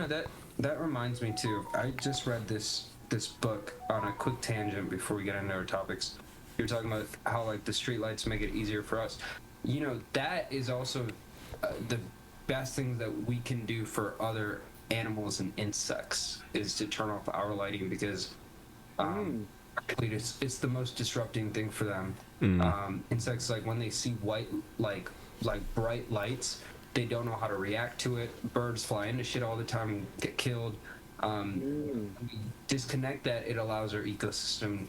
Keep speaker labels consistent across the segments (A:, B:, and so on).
A: that reminds me too. I just read this book on a quick tangent before we get into our topics. You're talking about how like the streetlights make it easier for us. That is also the best thing that we can do for other animals and insects is to turn off our lighting because actually it's the most disrupting thing for them. Insects, like when they see white like bright lights, they don't know how to react to it. Birds fly into shit all the time and get killed. Disconnect that, it allows our ecosystem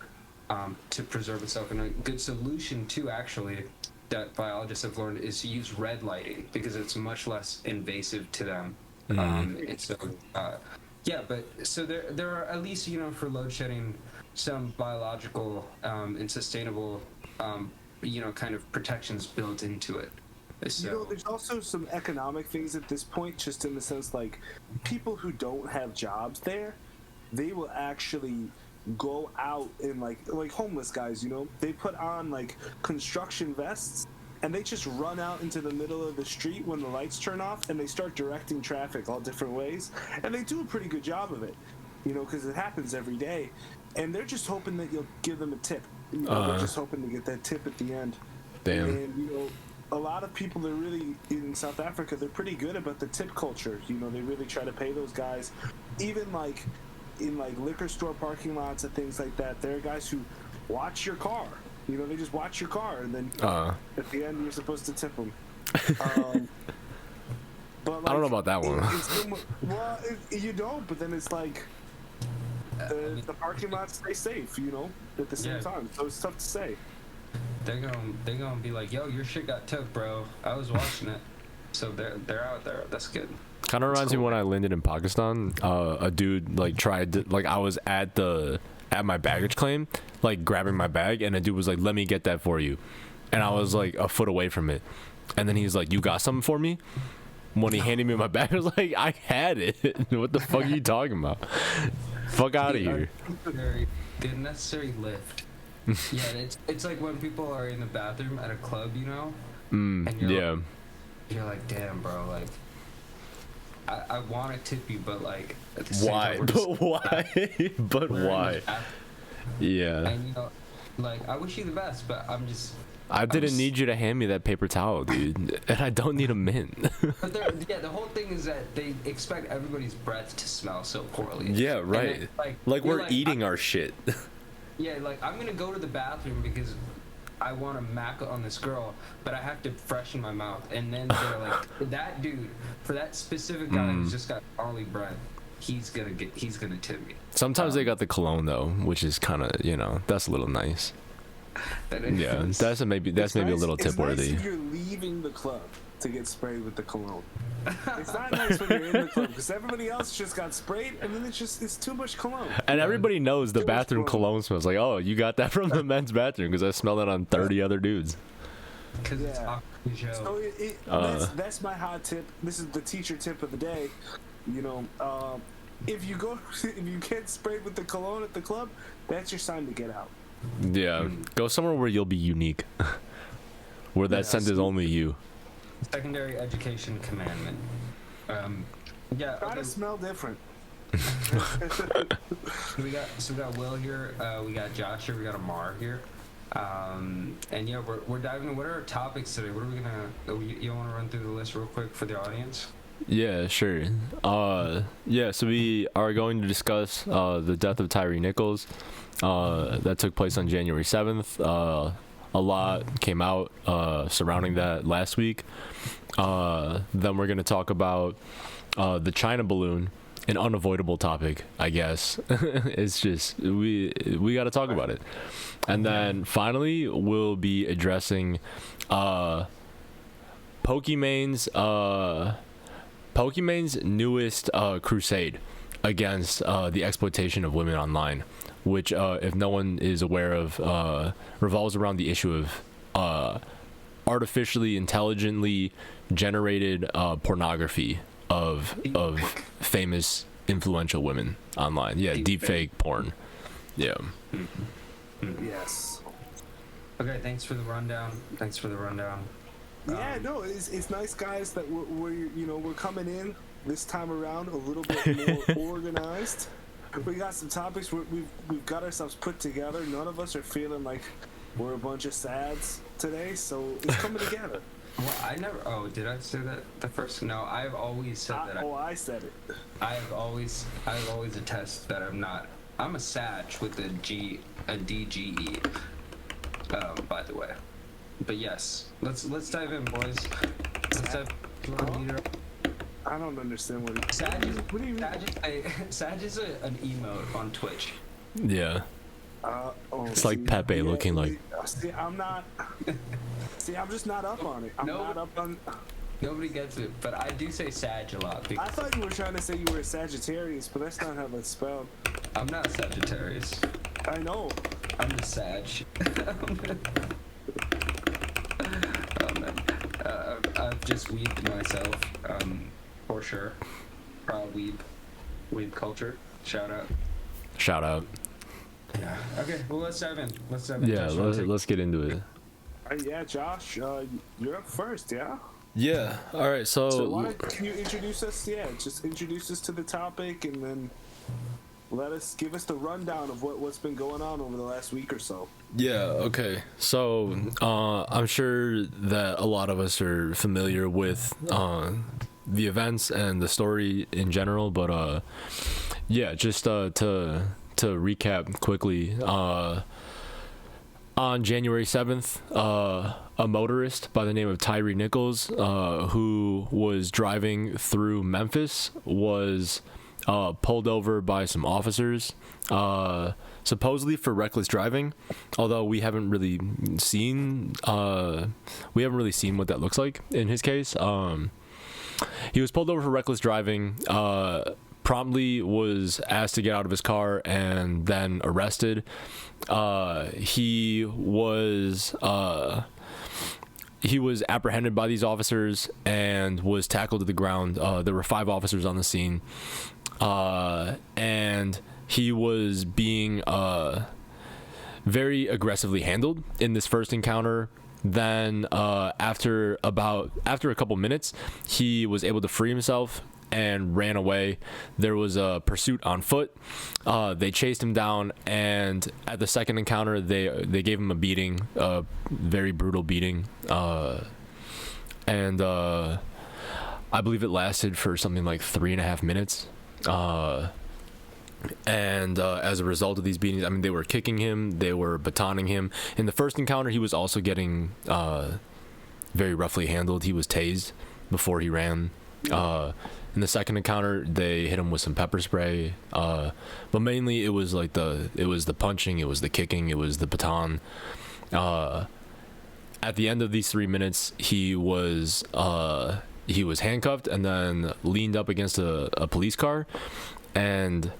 A: to preserve itself. And a good solution too, actually, that biologists have learned is to use red lighting because it's much less invasive to them. And so but so there are, at least for load shedding, some biological and sustainable kind of protections built into it. So,
B: there's also some economic things at this point, just in the sense like people who don't have jobs there, they will actually go out and like homeless guys, they put on like construction vests and they just run out into the middle of the street when the lights turn off and they start directing traffic all different ways, and they do a pretty good job of it, because it happens every day, and they're just hoping that you'll give them a tip. They're just hoping to get that tip at the end.
C: Damn.
B: And a lot of people are really in South Africa, they're pretty good about the tip culture. They really try to pay those guys. Even like in like liquor store parking lots and things like that, there are guys who watch your car. They just watch your car, and then at the end you're supposed to tip them. But like,
C: I don't know about that one.
B: You don't. But then it's like the parking lots stay safe. At the same time, so it's tough to say.
A: They're gonna be like, yo, your shit got took, bro. I was watching it. So they're out there. That's good.
C: Kind of reminds me when I landed in Pakistan. A dude like tried to, like, I was at my baggage claim, like grabbing my bag, and a dude was like, let me get that for you, and I was like a foot away from it, and then he's like, you got something for me? When he handed me my bag, I was like, I had it. What the fuck are you talking about? Fuck out of here.
A: The necessary lift. Yeah, it's like when people are in the bathroom at a club, and you're like, damn, bro, like I want to tip you, but like at the same
C: why?
A: time,
C: But why? But why? Yeah.
A: And like I wish you the best, but
C: I didn't need you to hand me that paper towel, dude, and I don't need a mint.
A: But the whole thing is that they expect everybody's breath to smell so poorly.
C: Yeah, right.
A: Then,
C: like we're eating our shit.
A: Yeah, like I'm gonna go to the bathroom because I want to mac on this girl, but I have to freshen my mouth. And then they're like, that dude, for that specific guy who's just got gnarly breath, he's gonna tip me.
C: Sometimes they got the cologne though, which is kind of that's a little nice. Yeah, that's maybe a little tip worthy.
B: It's nice if you're leaving the club to get sprayed with the cologne. It's not nice when you're in the club because everybody else just got sprayed, and then it's too much cologne.
C: And everybody knows the bathroom cologne smells. Like, oh, you got that from the men's bathroom because I smelled it on 30 other dudes.
A: Because it's
B: so that's my hot tip. This is the teacher tip of the day. If you get sprayed with the cologne at the club, that's your sign to get out.
C: Yeah, go somewhere where you'll be unique, where that scent is only you.
A: Secondary education commandment.
B: Try to smell different.
A: we got Will here, we got Josh here, we got Ammar here, and yeah, we're diving in. What are our topics today? What are we gonna? You want to run through the list real quick for the audience?
C: Yeah, sure. So we are going to discuss the death of Tyre Nichols. That took place on January 7th. A lot came out surrounding that last week. Then we're going to talk about the China balloon, an unavoidable topic, I guess. It's just we got to talk about it. And then finally we'll be addressing Pokemon's newest crusade against the exploitation of women online, which, if no one is aware of, revolves around the issue of artificially, intelligently generated pornography of famous, influential women online. Yeah, deepfake porn. Yeah.
B: Yes.
A: Okay, thanks for the rundown.
B: Yeah, no, it's nice, guys, that we're coming in. this time around a little bit more organized. We got some topics. We've got ourselves put together. None of us are feeling like we're a bunch of sads today, so it's coming together.
A: Well, I never. Oh, did I say that the first? No, I've always said that.
B: I said it.
A: I've always attest that I'm not. I'm a Sag with a DGE. By the way, but yes, let's dive in, boys. Let's dive.
B: I don't understand what he.
A: Sag is,
B: what do you mean?
A: Sag is an emote on Twitch.
C: Yeah. It's like Pepe
B: yeah,
C: looking like.
B: See, I'm not. See, I'm just not up on it. I'm not up on.
A: Nobody gets it, but I do say Sag a lot.
B: I thought you were trying to say you were a Sagittarius, but that's not how that's spelled.
A: I'm not a Sagittarius.
B: I know.
A: I'm the Sag. Oh man. I've just weebed myself, for sure. Proud weeb culture. Shout out. Yeah. Okay. Well, let's dive in.
C: Yeah, let's get into it.
B: Yeah, Josh, you're up first. Yeah.
C: Yeah. All right. So
B: can you introduce us? Yeah, just introduce us to the topic, and then give us the rundown of what's been going on over the last week or so.
C: Yeah. Okay. So I'm sure that a lot of us are familiar with the events and the story in general, but yeah, just to recap quickly. On January 7th, a motorist by the name of Tyre Nichols, who was driving through Memphis, was pulled over by some officers, supposedly for reckless driving. Although we haven't really seen what that looks like in his case. He was pulled over for reckless driving. Promptly was asked to get out of his car and then arrested. He was apprehended by these officers and was tackled to the ground. There were 5 officers on the scene, and he was being very aggressively handled in this first encounter. Then after a couple minutes, he was able to free himself and ran away. There was a pursuit on foot. They chased him down, and at the second encounter, they gave him a beating, a very brutal beating, and I believe it lasted for something like 3.5 minutes. And as a result of these beatings, I mean, they were kicking him, they were batoning him. In the first encounter, he was also getting very roughly handled. He was tased before he ran. In the second encounter, they hit him with some pepper spray, but mainly it was the punching, it was the kicking, it was the baton. At the end of these 3 minutes, he was handcuffed and then leaned up against a police car, and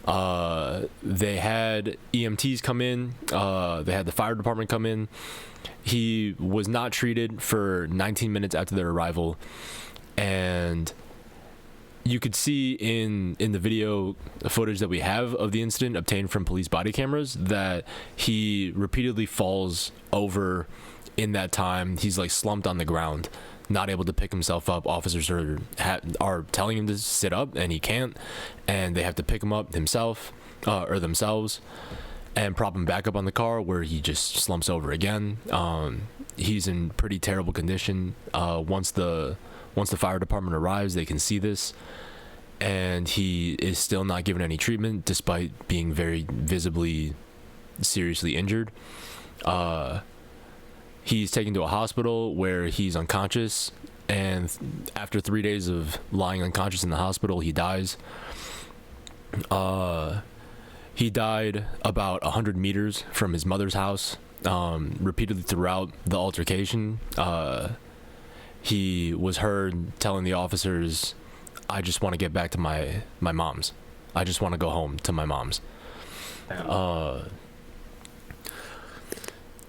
C: they had EMTs come in, they had the fire department come in. He was not treated for 19 minutes after their arrival, and you could see in the video footage that we have of the incident obtained from police body cameras that he repeatedly falls over in that time. He's like slumped on the ground, not able to pick himself up. Officers are telling him to sit up, and he can't, and they have to pick him up themselves and prop him back up on the car, where he just slumps over again. He's in pretty terrible condition. Once the fire department arrives, they can see this, and he is still not given any treatment despite being very visibly seriously injured. He's taken to a hospital where he's unconscious, and after 3 days of lying unconscious in the hospital, he dies. He died about 100 meters from his mother's house. Repeatedly throughout the altercation, he was heard telling the officers, "I just want to get back to my mom's. I just want to go home to my mom's."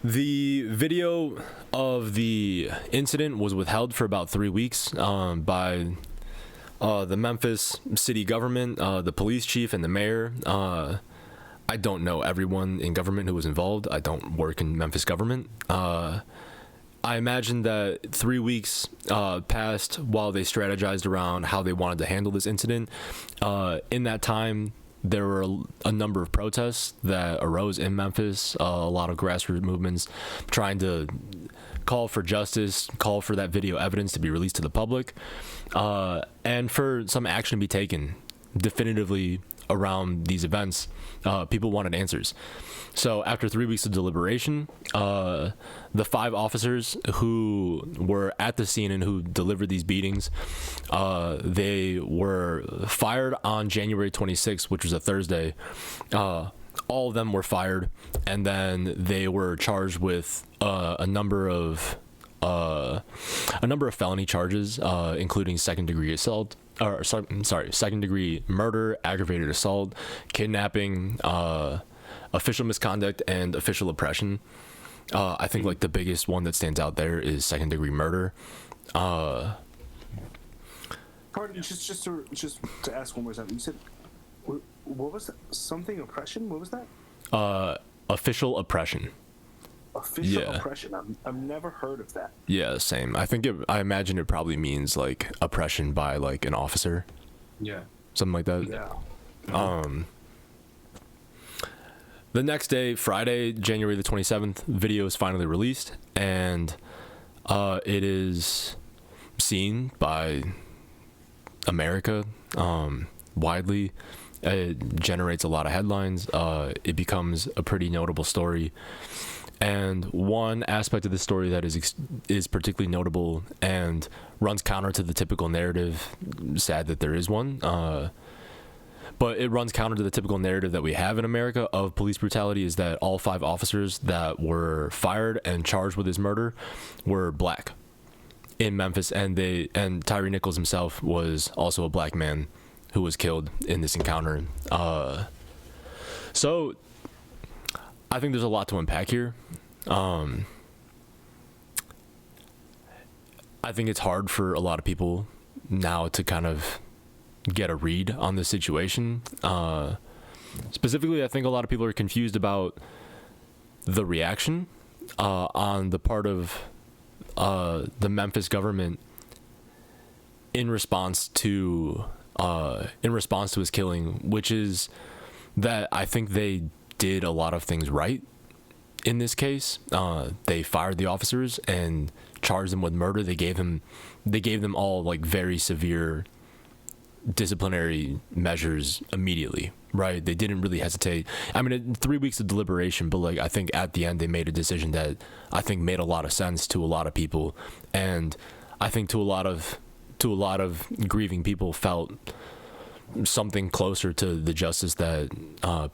C: The video of the incident was withheld for about 3 weeks by the Memphis city government, the police chief, and the mayor. I don't know everyone in government who was involved. I don't work in Memphis government. I imagine that 3 weeks passed while they strategized around how they wanted to handle this incident. In that time, there were a number of protests that arose in Memphis, a lot of grassroots movements trying to call for justice, call for that video evidence to be released to the public, and for some action to be taken definitively around these events. People wanted answers. So after 3 weeks of deliberation, the 5 officers who were at the scene and who delivered these beatings, they were fired on January 26th, which was a Thursday. All of them were fired, and then they were charged with a number of felony charges, including second-degree assault. Second-degree murder, aggravated assault, kidnapping, official misconduct, and official oppression. I think like the biggest one that stands out there is second-degree murder.
B: Pardon, just to ask one more time. You said, what was that? Something oppression? What was that?
C: Official oppression.
B: Official oppression. I've never heard of that.
C: Yeah, same. I imagine it probably means like oppression by like an officer.
A: Yeah.
C: Something like that.
B: Yeah.
C: The next day, Friday, January the 27th, video is finally released, and it is seen by America widely. It generates a lot of headlines. It becomes a pretty notable story. And one aspect of the story that is particularly notable and runs counter to the typical narrative, sad that there is one, but it runs counter to the typical narrative that we have in America of police brutality, is that all 5 officers that were fired and charged with this murder were black in Memphis, and Tyre Nichols himself was also a black man who was killed in this encounter. So I think there's a lot to unpack here. I think it's hard for a lot of people now to kind of get a read on the situation. Specifically, I think a lot of people are confused about the reaction on the part of the Memphis government in response to his killing, which is that I think they did a lot of things right in this case. They fired the officers and charged them with murder. They gave them all like very severe disciplinary measures immediately, right? They didn't really hesitate. I mean, 3 weeks of deliberation, but like I think at the end they made a decision that I think made a lot of sense to a lot of people, and I think to a lot of grieving people felt something closer to the justice that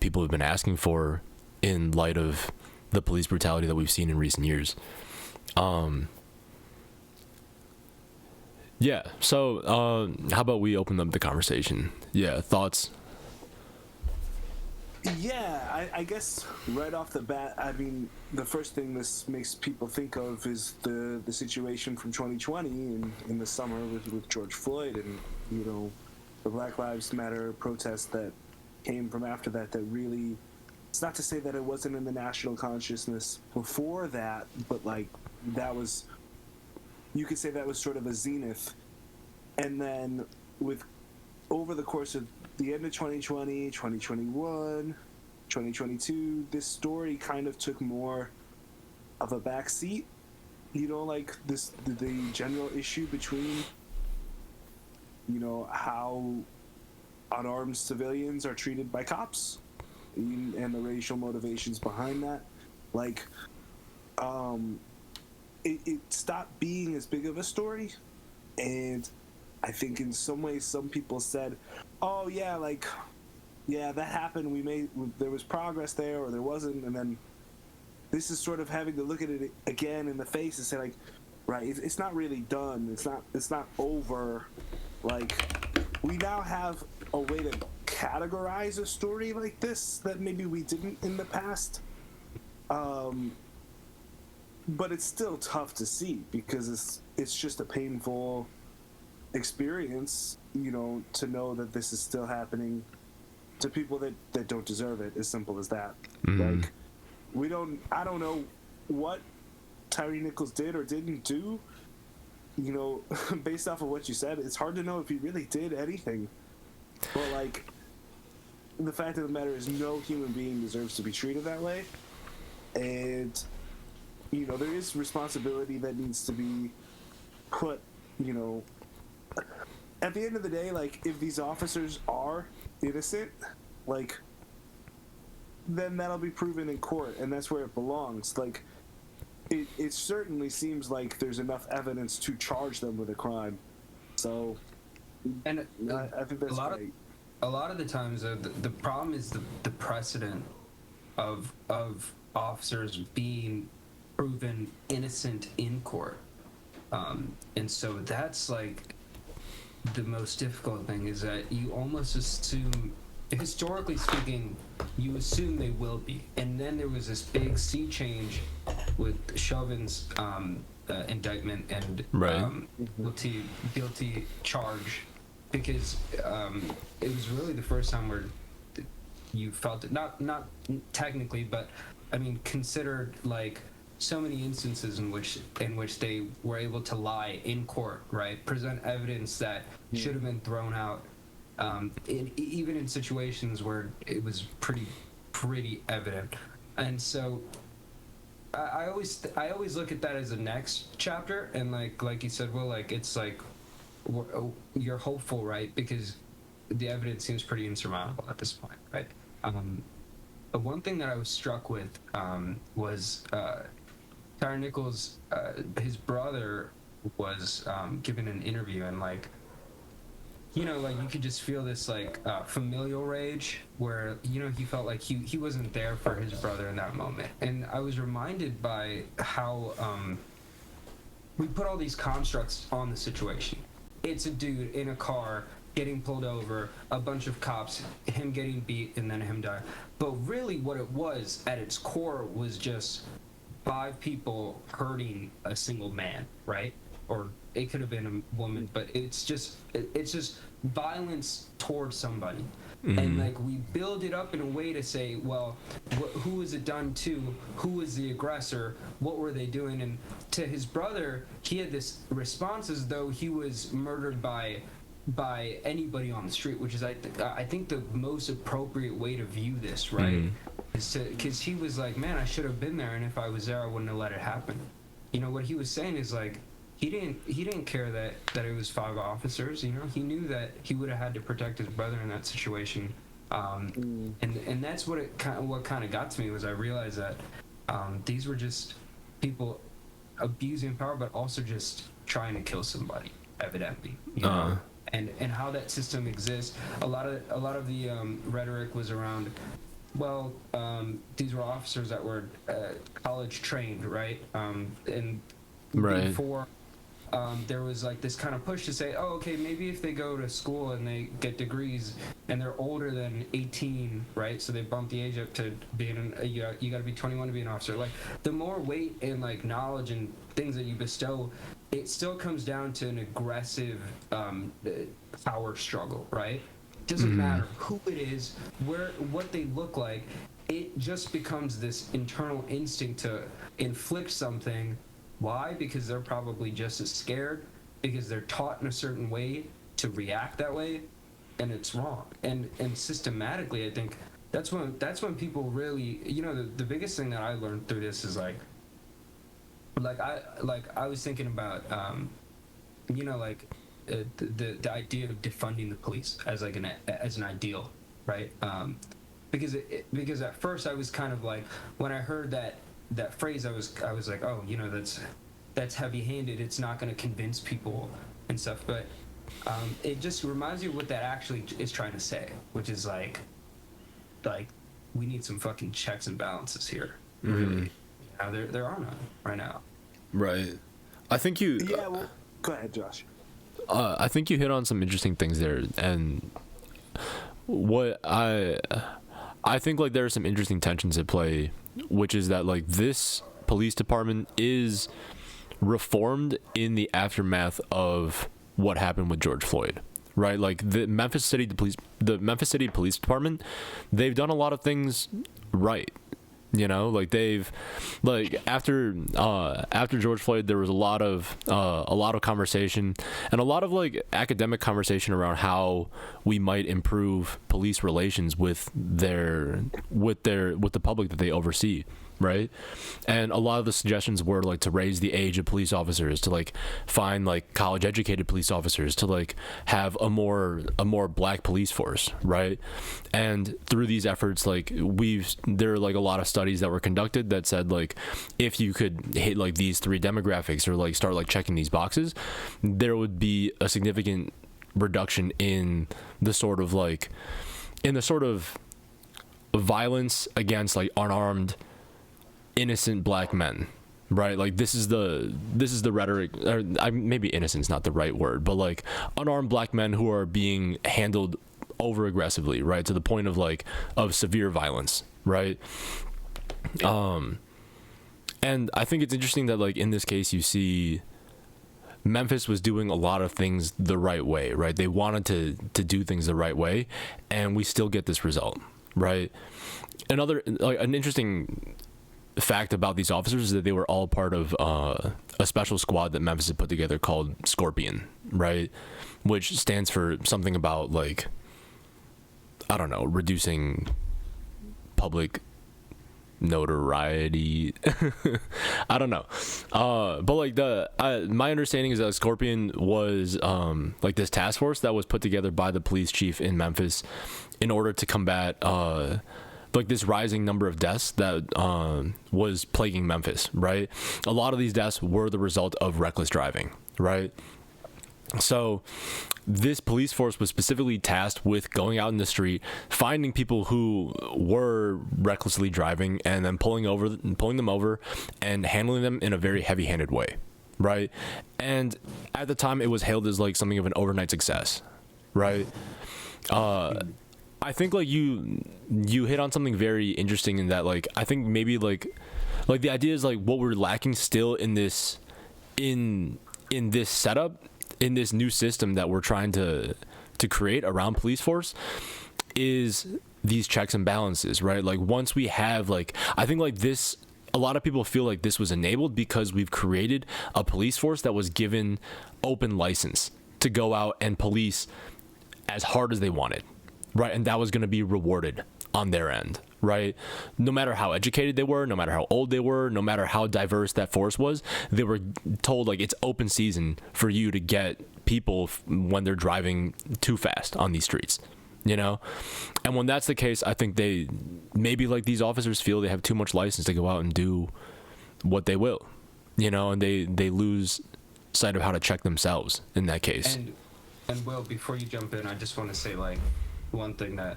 C: people have been asking for in light of the police brutality that we've seen in recent years. Yeah, so how about we open up the conversation? Yeah, thoughts?
B: Yeah, I guess right off the bat, I mean, the first thing this makes people think of is the situation from 2020 in the summer with George Floyd, and, you know, the Black Lives Matter protests that came from after that really, it's not to say that it wasn't in the national consciousness before that, but like that was, you could say that was sort of a zenith. And then over the course of the end of 2020, 2021, 2022, this story kind of took more of a backseat, you know, like the general issue between, you know, how unarmed civilians are treated by cops and the racial motivations behind that. Like, it stopped being as big of a story, and I think in some ways some people said, oh yeah, like, yeah, that happened, there was progress there, or there wasn't, and then this is sort of having to look at it again in the face and say, like, right, it's not really done, it's not over. Like, we now have a way to categorize a story like this that maybe we didn't in the past. But it's still tough to see because it's just a painful experience, you know, to know that this is still happening to people that don't deserve it. As simple as that.
C: Mm-hmm.
B: Like, I don't know what Tyre Nichols did or didn't do, you know, based off of what you said, it's hard to know if he really did anything. But, like, the fact of the matter is no human being deserves to be treated that way. And, you know, there is responsibility that needs to be put, you know, at the end of the day, like, if these officers are innocent, like, then that'll be proven in court, and that's where it belongs. Like, it certainly seems like there's enough evidence to charge them with a crime. So,
A: And
B: I think that's great.
A: A lot of the times, the problem is the precedent of officers being proven innocent in court, and so that's like the most difficult thing, is that you almost assume, historically speaking, you assume they will be. And then there was this big sea change with Chauvin's indictment and guilty charge, because it was really the first time where you felt it, not technically, but I mean considered, like, so many instances in which they were able to lie in court, right? Present evidence that should have been thrown out, even in situations where it was pretty evident. And so I always look at that as the next chapter, and like you said, well, like, it's like you're hopeful, right? Because the evidence seems pretty insurmountable at this point, right? But one thing that I was struck with was Tyre Nichols, his brother was given an interview, and, like, you know, like, you could just feel this, like, familial rage where, you know, he felt like he wasn't there for his brother in that moment. And I was reminded by how we put all these constructs on the situation. It's a dude in a car getting pulled over, a bunch of cops, him getting beat, and then him dying. But really what it was at its core was just 5 people hurting a single man, right? Or it could have been a woman, but it's just violence towards somebody. And, like, we build it up in a way to say, well, who was it done to? Who was the aggressor? What were they doing? And to his brother, he had this response as though he was murdered by anybody on the street, which is I think the most appropriate way to view this, right? Because he was like, man, I should have been there, and if I was there, I wouldn't have let it happen. You know, what he was saying is, like, he didn't care that it was 5 officers. You know, he knew that he would have had to protect his brother in that situation, and that's what kind of got to me, was I realized that these were just people abusing power, but also just trying to kill somebody, evidently. You know? And how that system exists. A lot of the rhetoric was around, well, these were officers that were college trained, right? And before, there was, like, this kind of push to say, oh, okay, maybe if they go to school and they get degrees and they're older than 18, right? So they bump the age up to being you got to be 21 to be an officer. Like, the more weight and, like, knowledge and things that you bestow, it still comes down to an aggressive power struggle, right? Doesn't matter who it is, what they look like. It just becomes this internal instinct to inflict something. Why? Because they're probably just as scared, because they're taught in a certain way to react that way, and it's wrong. And systematically, I think that's when people really, you know, the biggest thing that I learned through this is like I was thinking about you know, like the idea of defunding the police as like an ideal, right? Because at first I was kind of like, when I heard that phrase, I was like, oh, you know, that's heavy-handed. It's not going to convince people and stuff. But it just reminds you of what that actually is trying to say, which is like we need some fucking checks and balances here. Really, there are none right now.
C: Right. I think you.
B: Yeah. Well, go ahead, Josh.
C: I think you hit on some interesting things there, and what I think, like, there are some interesting tensions at play, which is that, like, this police department is reformed in the aftermath of what happened with George Floyd, right? Like, the Memphis City Police Department, they've done a lot of things right. You know, like they've, like after George Floyd, there was a lot of conversation and a lot of like academic conversation around how we might improve police relations with the public that they oversee, right? And a lot of the suggestions were like to raise the age of police officers, to like find like college educated police officers, to like have a more black police force, right? And through these efforts, like there are like a lot of studies that were conducted that said like if you could hit like these 3 demographics or like start like checking these boxes, there would be a significant reduction in the sort of violence against like unarmed innocent black men, right? Like this is the rhetoric, or maybe innocent's not the right word, but like unarmed black men who are being handled over aggressively, right, to the point of like of severe violence, right? And I think it's interesting that like in this case you see Memphis was doing a lot of things the right way, right? They wanted to do things the right way, and we still get this result, right? Another like an interesting fact about these officers is that they were all part of a special squad that Memphis had put together called Scorpion, right? Which stands for something about like, I don't know, reducing public notoriety. I don't know. But like my understanding is that Scorpion was like this task force that was put together by the police chief in Memphis in order to combat like this rising number of deaths that was plaguing Memphis, right? A lot of these deaths were the result of reckless driving, right? So this police force was specifically tasked with going out in the street, finding people who were recklessly driving, and then pulling them over and handling them in a very heavy-handed way, right? And at the time, it was hailed as like something of an overnight success, right? I think like you hit on something very interesting in that, like, I think maybe like the idea is like what we're lacking still in this setup, in this new system that we're trying to create around police force, is these checks and balances, right? Like once we have like, I think like this, a lot of people feel like this was enabled because we've created a police force that was given open license to go out and police as hard as they wanted, right? And that was going to be rewarded on their end, right? No matter how educated they were, no matter how old they were, no matter how diverse that force was, they were told like it's open season for you to get people when they're driving too fast on these streets, you know? And when that's the case, I think they maybe like these officers feel they have too much license to go out and do what they will, you know, and they lose sight of how to check themselves in that case.
A: And Will, before you jump in, I just want to say like one thing that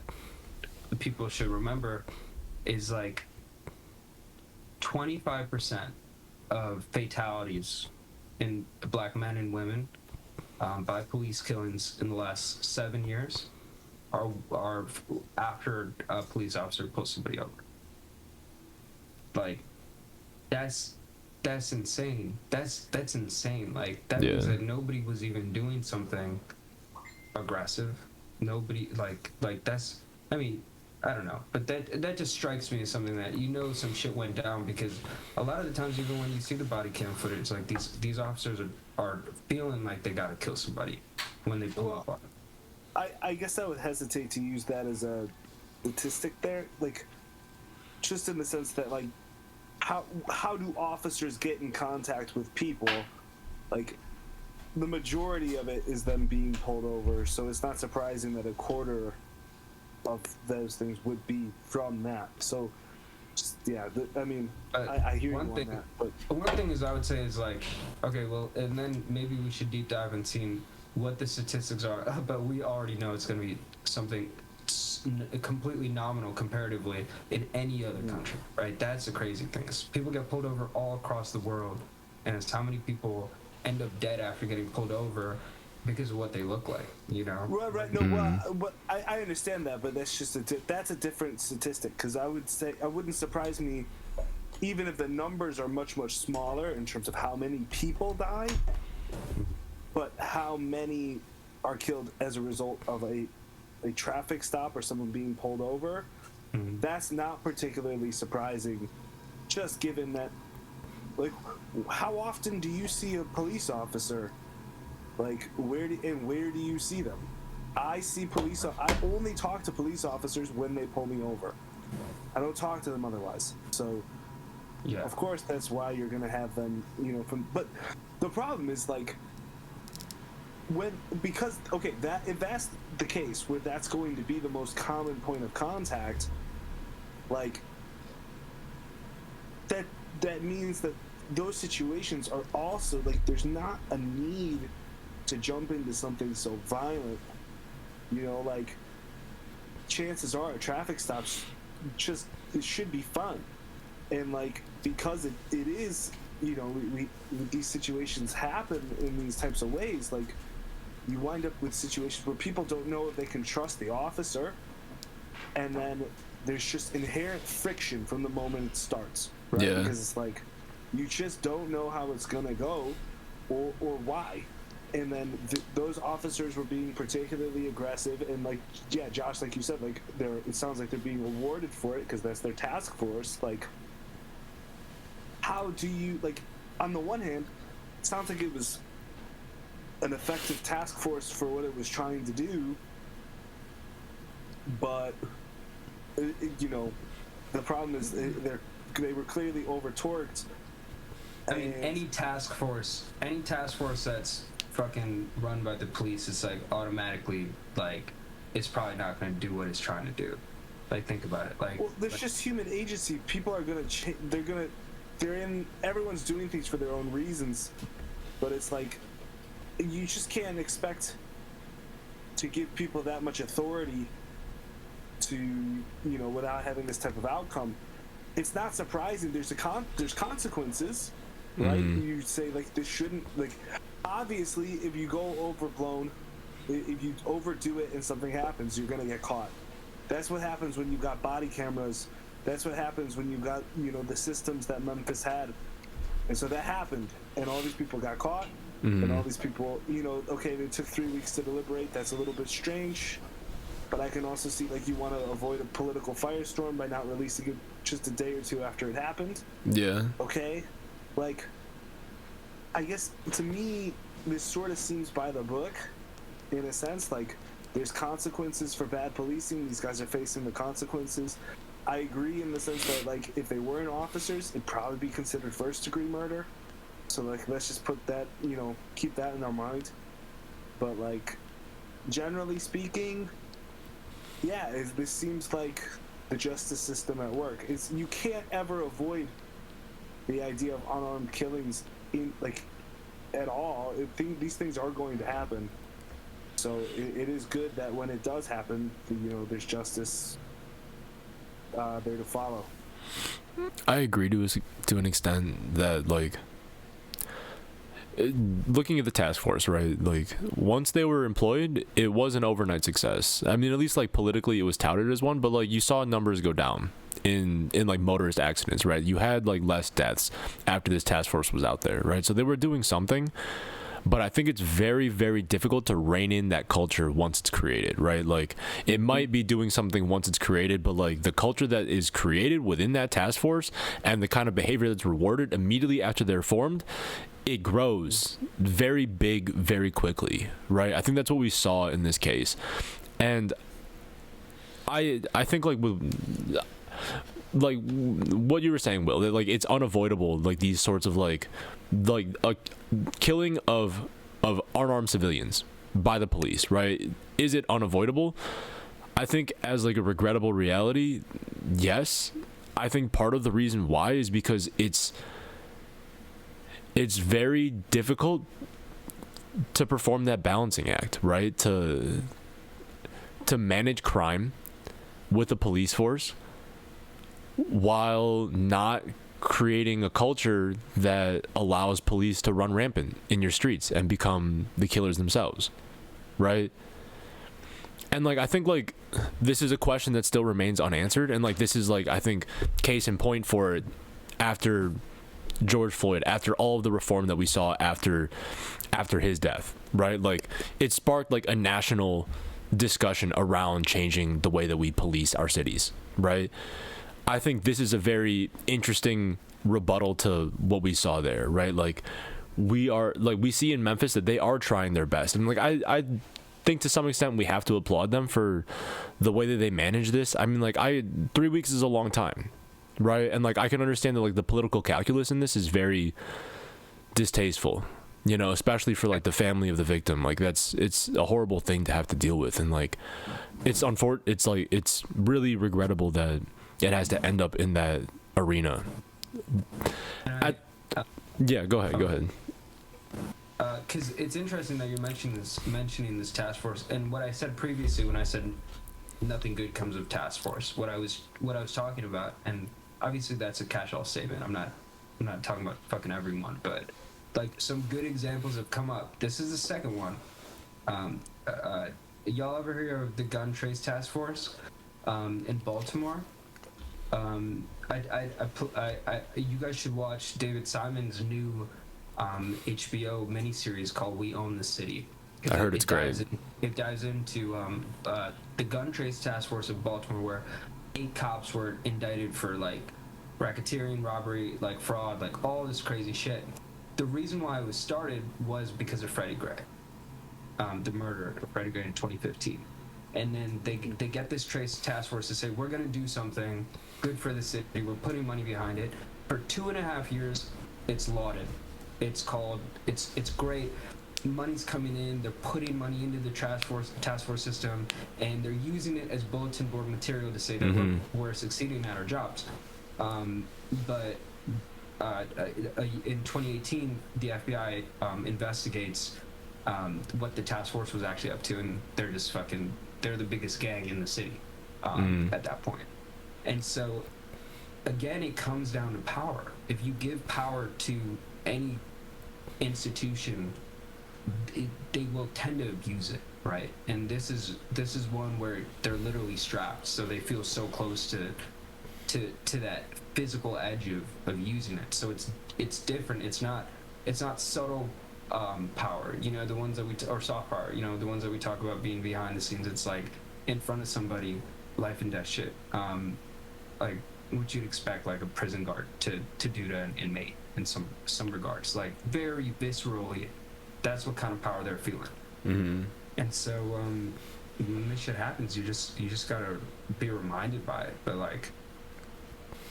A: people should remember is like 25% of fatalities in black men and women by police killings in the last 7 years are after a police officer pulls somebody over. Like that's insane. That's insane. Like that means that nobody was even doing something aggressive. Nobody like that's, I mean, I don't know, but that just strikes me as something that, you know, some shit went down, because a lot of the times, even when you see the body cam footage, like these officers are feeling like they gotta kill somebody when they pull up on them.
B: I guess I would hesitate to use that as a statistic there, like just in the sense that like how do officers get in contact with people? Like the majority of it is them being pulled over, so it's not surprising that a quarter of those things would be from that. So yeah, I mean, I hear you on that. But
A: one thing is, I would say is like, okay, well, and then maybe we should deep dive and see what the statistics are. But we already know it's going to be something completely nominal comparatively in any other country, right? That's the crazy thing. Is people get pulled over all across the world, and it's how many people end up dead after getting pulled over because of what they look like, you know?
B: Right. No, but I understand that, but that's just that's a different statistic, because I would say, it wouldn't surprise me, even if the numbers are much smaller in terms of how many people die, but how many are killed as a result of a traffic stop or someone being pulled over. That's not particularly surprising, just given that, like, how often do you see a police officer? Like, where do you see them? I only talk to police officers when they pull me over. I don't talk to them otherwise. So,
A: Yeah.
B: of course, that's why you're gonna have them, but the problem is, like, if that's the case, where that's going to be the most common point of contact, like, that means that those situations are also, like, there's not a need to jump into something so violent. Like, chances are traffic stops it should be fun. And, like, because it is, these situations happen in these types of ways, like, you wind up with situations where people don't know if they can trust the officer, and then there's just inherent friction from the moment it starts, right?
C: Yeah.
B: Because it's like, you just don't know how it's gonna go, or why. And then those officers were being particularly aggressive, and, like, yeah, Josh, like you said, like, it sounds like they're being rewarded for it because that's their task force. Like, how do you, like, on the one hand, it sounds like it was an effective task force for what it was trying to do, but the problem is they were clearly over-torqued.
A: I mean, any task force that's fucking run by the police is, like, automatically, like, it's probably not going to do what it's trying to do. Like, think about it. Like,
B: well, there's just human agency. People are gonna everyone's doing things for their own reasons, but it's like, you just can't expect to give people that much authority to, without having this type of outcome. It's not surprising. There's consequences, right? You say, like, this shouldn't, like, obviously, if you go overblown, if you overdo it and something happens, you're gonna get caught. That's what happens when you've got body cameras. That's what happens when you've got, the systems that Memphis had. And so that happened, and all these people got caught, and all these people, okay, they took 3 weeks to deliberate. That's a little bit strange, but I can also see, like, you want to avoid a political firestorm by not releasing it just a day or two after it happened.
C: Yeah.
B: Okay? Like, I guess, to me, this sort of seems by the book, in a sense. Like, there's consequences for bad policing. These guys are facing the consequences. I agree in the sense that, like, if they weren't officers, it'd probably be considered first-degree murder. So, like, let's just put that, keep that in our mind. But, like, generally speaking, yeah, this seems like the justice system at work. You can't ever avoid the idea of unarmed killings at all. These things are going to happen. So it is good that when it does happen, there's justice there to follow.
C: I agree to an extent that, like, looking at the task force, right? Like, once they were employed, it was an overnight success. I mean, at least, like, politically, it was touted as one, but, like, you saw numbers go down in like motorist accidents, right? You had, like, less deaths after this task force was out there, right? So they were doing something. But I think it's very, very difficult to rein in that culture once it's created, right? Like, it might be doing something once it's created, but, like, the culture that is created within that task force and the kind of behavior that's rewarded immediately after they're formed, it grows very big very quickly, right? I think that's what we saw in this case. And I think, like, with, like, what you were saying, Will, that, like, it's unavoidable, like, these sorts of, like a killing of unarmed civilians by the police, right? Is it unavoidable? I think, as, like, a regrettable reality, yes. I think part of the reason why is because it's very difficult to perform that balancing act, right? To manage crime with the police force while not creating a culture that allows police to run rampant in your streets and become the killers themselves, right? And, like, I think, like, this is a question that still remains unanswered, and, like, this is, like, I think, case in point for it after George Floyd, after all of the reform that we saw after his death, right? Like, it sparked, like, a national discussion around changing the way that we police our cities, right? I think this is a very interesting rebuttal to what we saw there, right? Like we see in Memphis that they are trying their best. And like I think to some extent we have to applaud them for the way that they manage this. I mean, like 3 weeks is a long time, right? And like I can understand that like the political calculus in this is very distasteful, you know, especially for like the family of the victim. Like it's a horrible thing to have to deal with, and like it's really regrettable that it has to end up in that arena. Yeah, go ahead.
A: Because it's interesting that you're mentioning this task force, and what I said previously when I said nothing good comes of task force. What I was talking about, and obviously that's a catch-all statement. I'm not talking about fucking everyone, but like some good examples have come up. This is the second one. Y'all ever hear of the gun trace task force in Baltimore? You guys should watch David Simon's new HBO miniseries called "We Own the City."
C: I heard it's great.
A: It dives into the gun trace task force of Baltimore, where 8 cops were indicted for like racketeering, robbery, like fraud, like all this crazy shit. The reason why it was started was because of Freddie Gray, the murder of Freddie Gray in 2015. And then they get this trace task force to say, we're going to do something good for the city. We're putting money behind it. For 2.5 years, it's lauded. It's great. Money's coming in. They're putting money into the task force system, and they're using it as bulletin board material to say that we're succeeding at our jobs. But in 2018, the FBI investigates what the task force was actually up to, and they're the biggest gang in the city at that point. And so, again, it comes down to power. If you give power to any institution, they will tend to abuse it, right? And this is one where they're literally strapped, so they feel so close to that physical edge of using it. So it's different. It's not subtle power, you know, the ones that or soft power, you know, the ones that we talk about being behind the scenes. It's like in front of somebody, life and death shit, like what you'd expect like a prison guard to do to an inmate in some regards, like very viscerally. That's what kind of power they're feeling. And so when this shit happens, you just gotta be reminded by it. But like,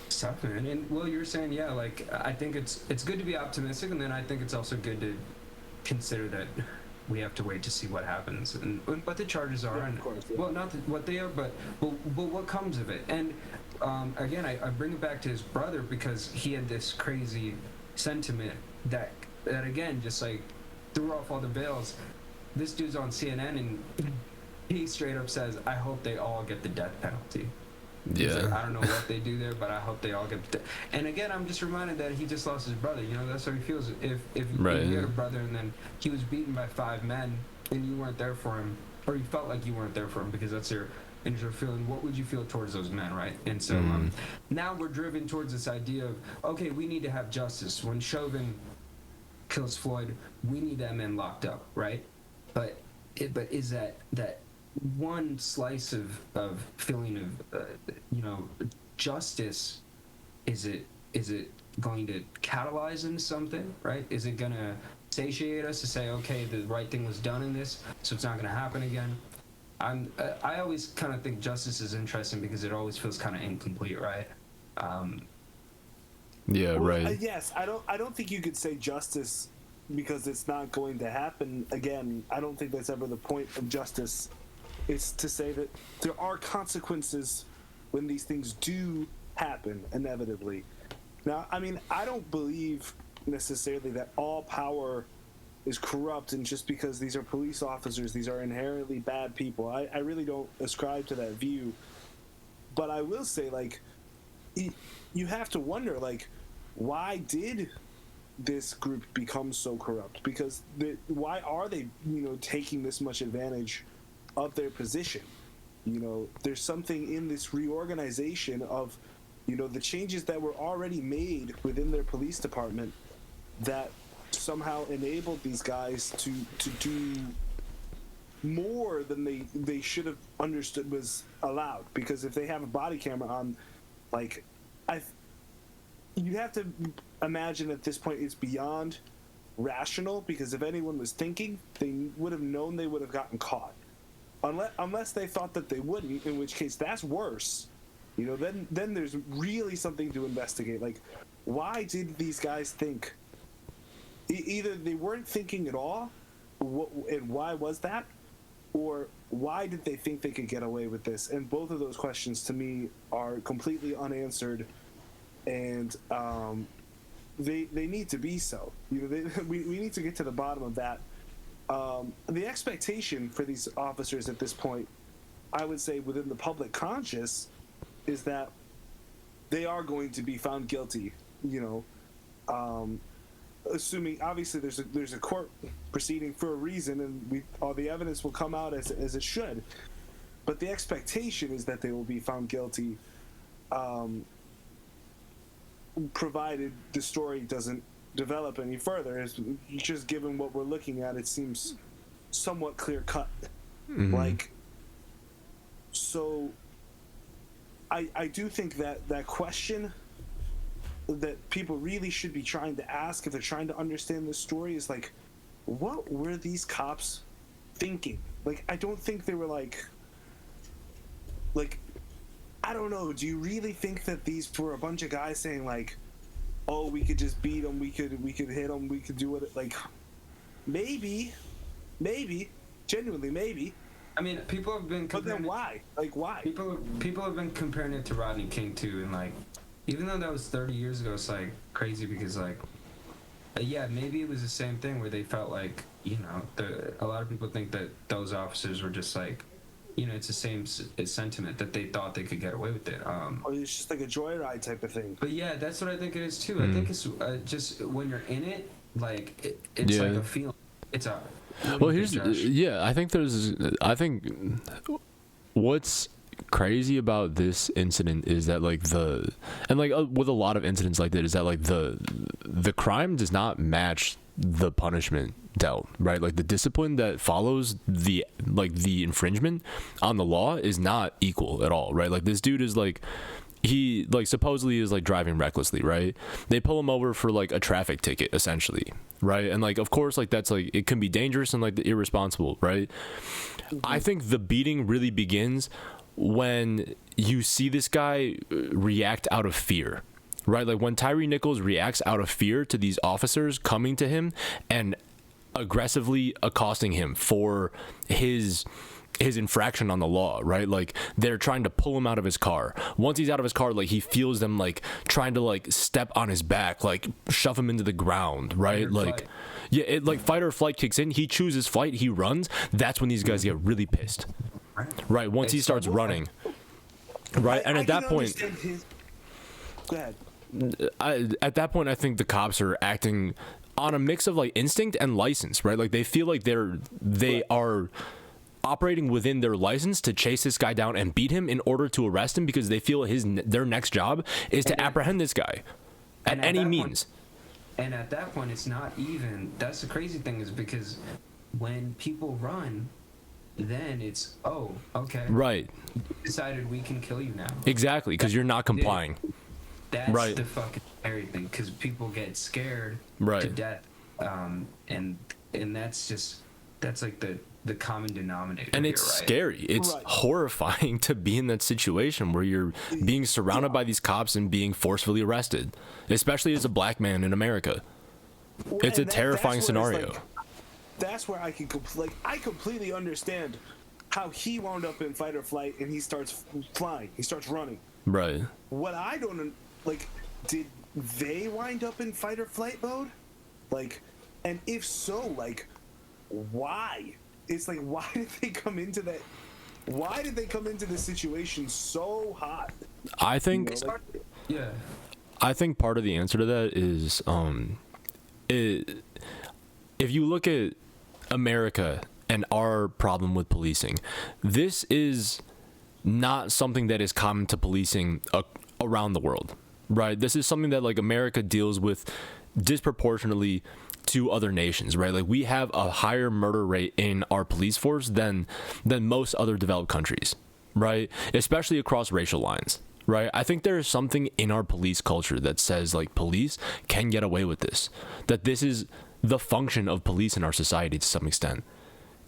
A: it's tough, man. And well, you're saying, yeah, like I think it's good to be optimistic, and then I think it's also good to consider that we have to wait to see what happens and what the charges are, and well, not what they are, but what comes of it. And again, I bring it back to his brother, because he had this crazy sentiment that again just like threw off all the veils. This dude's on CNN and he straight up says, "I hope they all get the death penalty." Yeah. Like, I don't know what they do there, but I hope they all get the And again, I'm just reminded that he just lost his brother. You know, that's how he feels. If you had a brother and then he was beaten by 5 men and you weren't there for him, or you felt like you weren't there for him because that's your initial feeling, what would you feel towards those men, right? And so now we're driven towards this idea of, okay, we need to have justice. When Chauvin kills Floyd, we need that man locked up, right? But is that one slice of feeling of you know, justice, is it going to catalyze into something, right? Is it going to satiate us to say, okay, the right thing was done in this, so it's not going to happen again? I always kind of think justice is interesting because it always feels kind of incomplete, right?
B: Yes, I don't think you could say justice because it's not going to happen again. I don't think that's ever the point of justice. It's to say that there are consequences when these things do happen inevitably. Now, I mean, I don't believe necessarily that all power is corrupt, and just because these are police officers, these are inherently bad people. I really don't ascribe to that view. But I will say, like, you have to wonder, like, why did this group become so corrupt? Because why are they, you know, taking this much advantage of their position? You know, there's something in this reorganization of, you know, the changes that were already made within their police department that somehow enabled these guys to do more than they should have understood was allowed. Because if they have a body camera on, like, you have to imagine at this point it's beyond rational, because if anyone was thinking, they would have known they would have gotten caught. Unless they thought that they wouldn't, in which case that's worse. You know, then there's really something to investigate. Like, why did these guys think? Either they weren't thinking at all, and why was that? Or why did they think they could get away with this? And both of those questions, to me, are completely unanswered, and they need to be so. You know, we need to get to the bottom of that. The expectation for these officers at this point, I would say within the public conscious, is that they are going to be found guilty. You know, assuming obviously there's a court proceeding for a reason, and all the evidence will come out as it should. But the expectation is that they will be found guilty, provided the story doesn't develop any further. It's just given what we're looking at, it seems somewhat clear cut.
C: Mm-hmm.
B: Like, so I do think that question that people really should be trying to ask if they're trying to understand this story is like, what were these cops thinking? Like, I don't think they were like I don't know, do you really think that these were a bunch of guys saying like, oh, we could just beat them, we could hit them, we could do it? Like, maybe, genuinely maybe.
A: I mean, people have been
B: But then why? Like, why?
A: People have been comparing it to Rodney King too, and like, even though that was 30 years ago, it's like crazy because like, yeah, maybe it was the same thing where they felt like, you know, a lot of people think that those officers were just like, you know, it's the same sentiment that they thought they could get away with it.
B: Or it's just like a joyride type of thing.
A: But yeah, that's what I think it is too. I think it's just when you're in it, like it's like a feeling. It's a.
C: Well, I think what's crazy about this incident is that like with a lot of incidents like that is that like the crime does not match the punishment dealt, right? Like the discipline that follows the infringement on the law is not equal at all, right? Like this dude is like, he like supposedly is like driving recklessly, right? They pull him over for like a traffic ticket essentially, right? And like of course like that's like, it can be dangerous and like irresponsible, right? I think the beating really begins when you see this guy react out of fear, right? Like when Tyre Nichols reacts out of fear to these officers coming to him and aggressively accosting him for his infraction on the law, right? Like they're trying to pull him out of his car. Once he's out of his car, like he feels them like trying to like step on his back, like shove him into the ground, right? Like yeah, it like fight or flight kicks in. He chooses flight, he runs. That's when these guys get really pissed, right? Once he starts running, right? And at that point,
B: go ahead.
C: At that point, I think the cops are acting on a mix of like instinct and license, right? Like they feel like they are operating within their license to chase this guy down and beat him in order to arrest him, because they feel their next job is to apprehend this guy at any means.
A: And at that point, it's not even. That's the crazy thing, is because when people run, then it's, oh, okay,
C: right,
A: we decided we can kill you now.
C: Exactly, because you're not complying.
A: That's
C: right.
A: The fucking scary thing, because people get scared
C: right.
A: to death, and that's like the common denominator.
C: And
A: here,
C: it's
A: right?
C: scary. It's horrifying to be in that situation where you're being surrounded by these cops and being forcefully arrested, especially as a black man in America. It's a terrifying scenario.
B: Like, that's where I can I completely understand how he wound up in fight or flight and he starts flying. He starts running.
C: Right.
B: What I don't did they wind up in fight or flight mode? Like, and if so, like, why? It's like, why did they come into that? Why did they come into this situation so hot?
C: I think,
A: yeah.
C: I think part of the answer to that is, if you look at America and our problem with policing, this is not something that is common to policing around the world, right? This is something that like America deals with disproportionately to other nations, right? Like we have a higher murder rate in our police force than most other developed countries, right? Especially across racial lines, right? I think there is something in our police culture that says like police can get away with this, that this is the function of police in our society to some extent,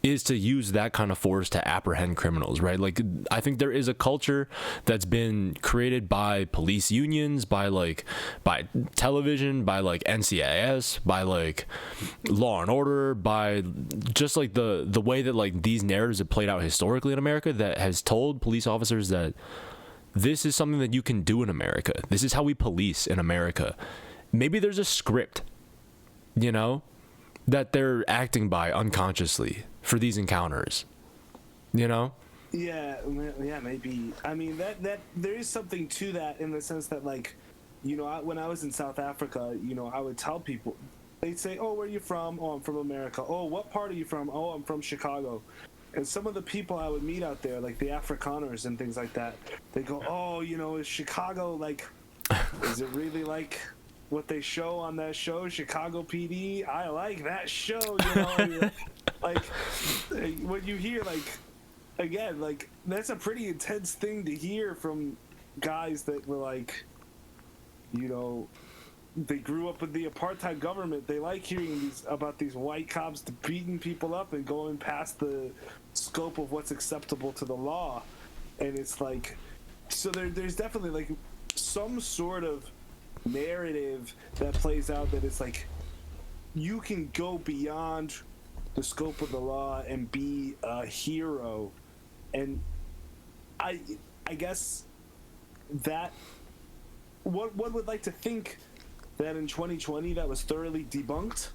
C: is to use that kind of force to apprehend criminals, right? Like I think there is a culture that's been created by police unions, by television, by like NCIS, by like Law and Order, by just like the way that like these narratives have played out historically in America, that has told police officers that this is something that you can do in America. This is how we police in America. Maybe there's a script, you know, that they're acting by unconsciously for these encounters, you know?
B: Yeah, maybe. I mean, that there is something to that in the sense that, like, you know, when I was in South Africa, you know, I would tell people, they'd say, "Oh, where are you from?" "Oh, I'm from America." "Oh, what part are you from?" "Oh, I'm from Chicago." And some of the people I would meet out there, like the Afrikaners and things like that, they go, "Oh, you know, is Chicago like, is it really like what they show on that show, Chicago PD? I like that show," you know? Like, when you hear, like, again, like, that's a pretty intense thing to hear from guys that were, like, you know, they grew up with the apartheid government. They like hearing about these white cops beating people up and going past the scope of what's acceptable to the law. And it's like, so there's definitely, like, some sort of narrative that plays out that it's like you can go beyond the scope of the law and be a hero. And I guess that one would like to think that in 2020 that was thoroughly debunked,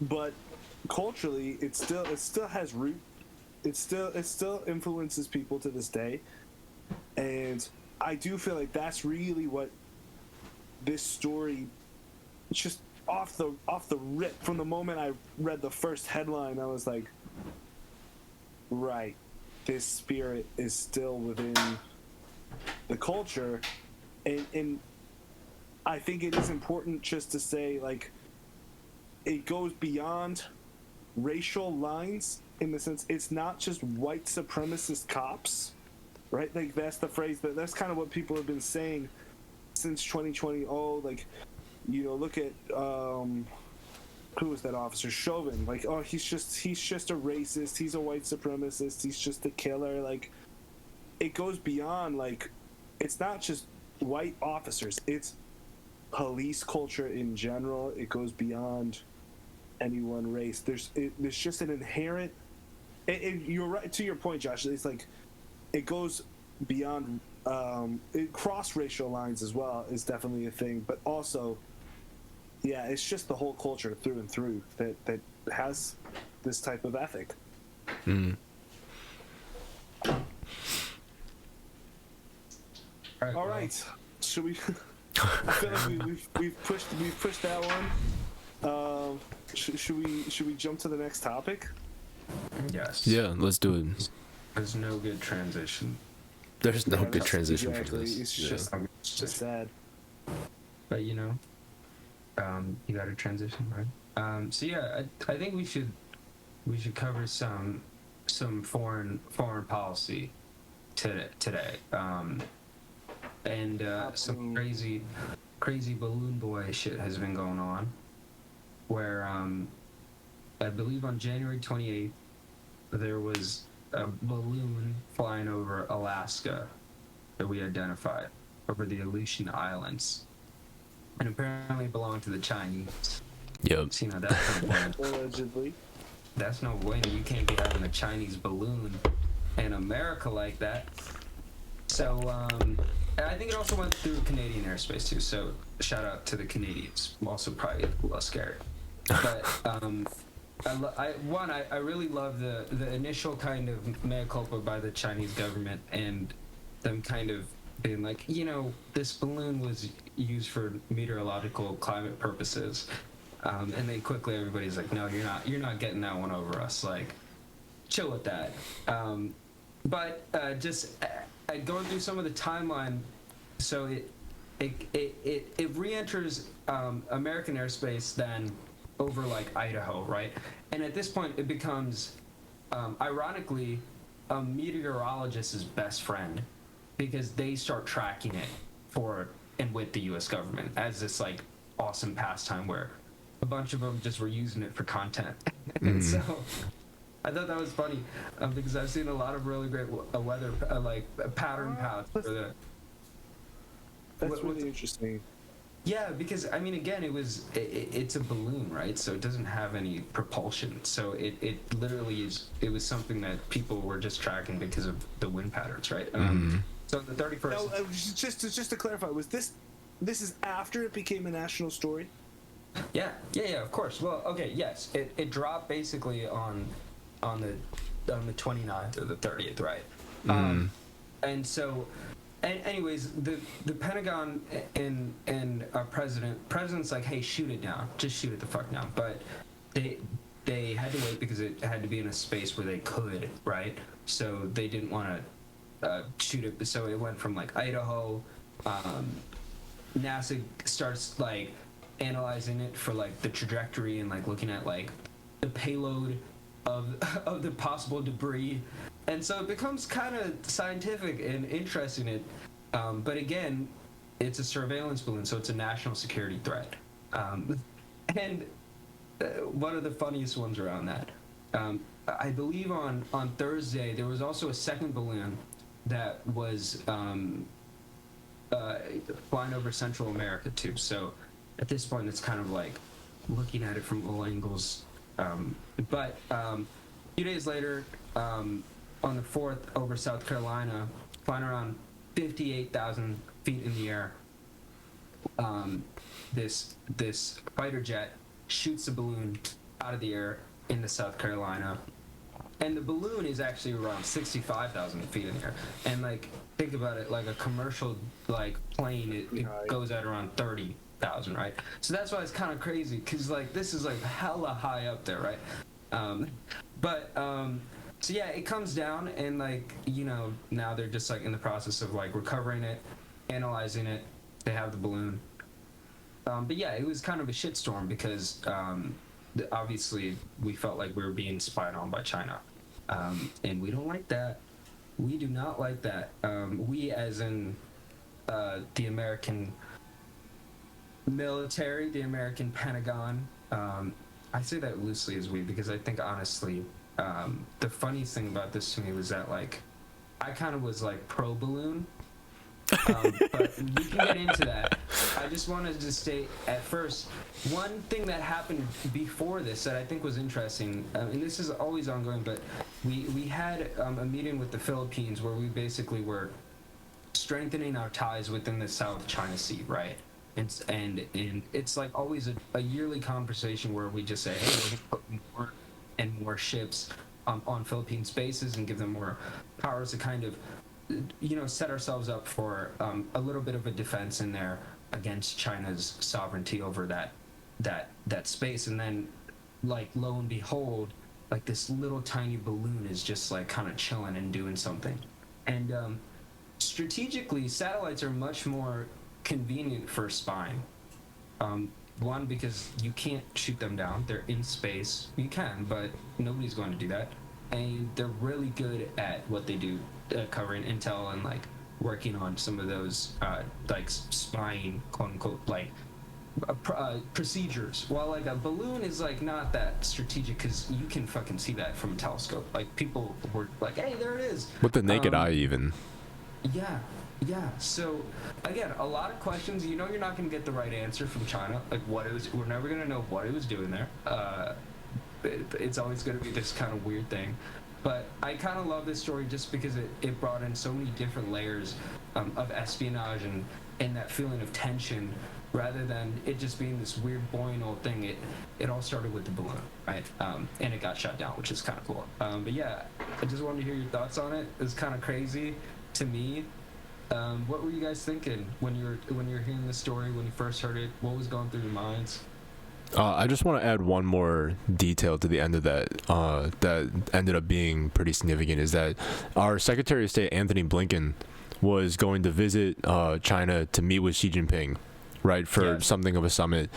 B: but culturally it still has root. It still influences people to this day. And I do feel like that's really what this story, it's just off the rip, from the moment I read the first headline, I was like, right, this spirit is still within the culture. And I think it is important just to say, like, it goes beyond racial lines, in the sense it's not just white supremacist cops, right? Like, that's the phrase that's kind of what people have been saying since 2020. Oh, like, you know, look at who was that officer, Chauvin? Like, oh, he's just a racist, he's a white supremacist, he's just a killer. Like, it goes beyond, like, it's not just white officers, it's police culture in general. It goes beyond any one race. There's just an inherent, you're right, to your point, Josh, it's like it goes beyond cross racial lines as well is definitely a thing, but also, yeah, it's just the whole culture through and through that has this type of ethic. All right. Should we? I feel like we've pushed that one. Should we jump to the next topic?
A: Yes.
C: Yeah, let's do it.
A: There's no good transition.
C: There's no good transition for
B: Exactly.
C: this.
B: It's just sad.
A: But you know, you got to transition, right? So yeah, I think we should cover some foreign policy today. And some crazy balloon boy shit has been going on, where I believe on January 28th there was a balloon flying over Alaska that we identified over the Aleutian Islands, and apparently it belonged to the Chinese.
C: Yep.
A: So, you know, that's no bueno.
B: Allegedly. That's
A: no bueno. You can't be having a Chinese balloon in America like that. So I think it also went through Canadian airspace too. So shout out to the Canadians. I'm also probably a little scared. But I really love the initial kind of mea culpa by the Chinese government, and them kind of being like, you know, this balloon was used for meteorological climate purposes, and then quickly everybody's like, no, you're not getting that one over us. Like, chill with that. But just going through some of the timeline, so it re-enters American airspace then over like Idaho, right? And at this point, it becomes ironically a meteorologist's best friend because they start tracking it for and with the U.S. government as this like awesome pastime where a bunch of them just were using it for content. And so I thought that was funny because I've seen a lot of really great weather like pattern paths for the.
B: That's really interesting.
A: Yeah, because I mean, again, it's a balloon, right? So it doesn't have any propulsion. So it literally is. It was something that people were just tracking because of the wind patterns, right? So the 31st.
B: Now, just to clarify, was this is after it became a national story?
A: Yeah, of course. Well, okay, yes, it dropped basically on the 29th or the 30th, right? And so. And anyways, the Pentagon and our president's like, hey, shoot it down, just shoot it the fuck down. But they had to wait because it had to be in a space where they could, right? So they didn't want to shoot it. So it went from like Idaho. NASA starts like analyzing it for like the trajectory and like looking at like the payload of the possible debris. And so it becomes kind of scientific and interesting. But again, it's a surveillance balloon, so it's a national security threat. And one of the funniest ones around that, I believe on Thursday, there was also a second balloon that was flying over Central America too. So at this point, it's kind of like looking at it from all angles. But a few days later, on the 4th over South Carolina, flying around 58,000 feet in the air. This fighter jet shoots a balloon out of the air into South Carolina, and the balloon is actually around 65,000 feet in the air. And like, think about it, like a commercial like plane, it goes at around 30,000, right? So that's why it's kind of crazy, because like this is like hella high up there, right? So yeah, it comes down, and like, you know, now they're just like in the process of like recovering it, analyzing it. They have the balloon. But yeah, it was kind of a shitstorm because obviously we felt like we were being spied on by China, and we don't like that. We do not like that. We, as in the American military, the American Pentagon. I say that loosely as we, because I think honestly. The funniest thing about this to me was that like I kind of was like pro balloon, but we can get into that. I just wanted to state at first one thing that happened before this that I think was interesting, and this is always ongoing, but we had a meeting with the Philippines where we basically were strengthening our ties within the South China Sea, right? And it's like always a yearly conversation where we just say, hey, we're gonna put more and more ships on Philippine spaces and give them more powers to kind of, you know, set ourselves up for a little bit of a defense in there against China's sovereignty over that space. And then, like, lo and behold, like this little tiny balloon is just like kind of chilling and doing something. And strategically, satellites are much more convenient for spying. One, because you can't shoot them down. They're in space. You can, but nobody's going to do that. And they're really good at what they do, covering intel and like working on some of those like spying, quote unquote, like procedures. While like a balloon is like not that strategic because you can fucking see that from a telescope. Like people were like, hey, there it is.
C: With the naked eye, even.
A: Yeah. So again, a lot of questions. You know, you're not going to get the right answer from China. Like what it was, we're never going to know what it was doing there. It's always going to be this kind of weird thing. But I kind of love this story just because it brought in so many different layers of espionage and that feeling of tension, rather than it just being this weird, boring old thing. It all started with the balloon, right? And it got shut down, which is kind of cool. But yeah, I just wanted to hear your thoughts on it. It was kind of crazy to me. What were you guys thinking when you were hearing the story, when you first heard it? What was going through your minds?
C: I just want to add one more detail to the end of that that ended up being pretty significant, is that our Secretary of State, Anthony Blinken, was going to visit China to meet with Xi Jinping, right, for something of a summit,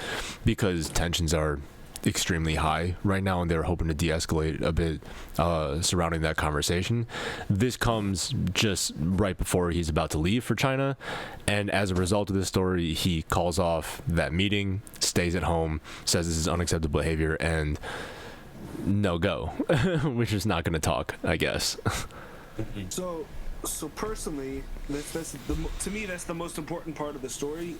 C: because tensions are extremely high right now, and they're hoping to de-escalate a bit surrounding that conversation. This comes just right before he's about to leave for China, and as a result of this story, he calls off that meeting, stays at home, says this is unacceptable behavior, and no go. We're just not going to talk, I guess.
B: So personally, to me that's the most important part of the story.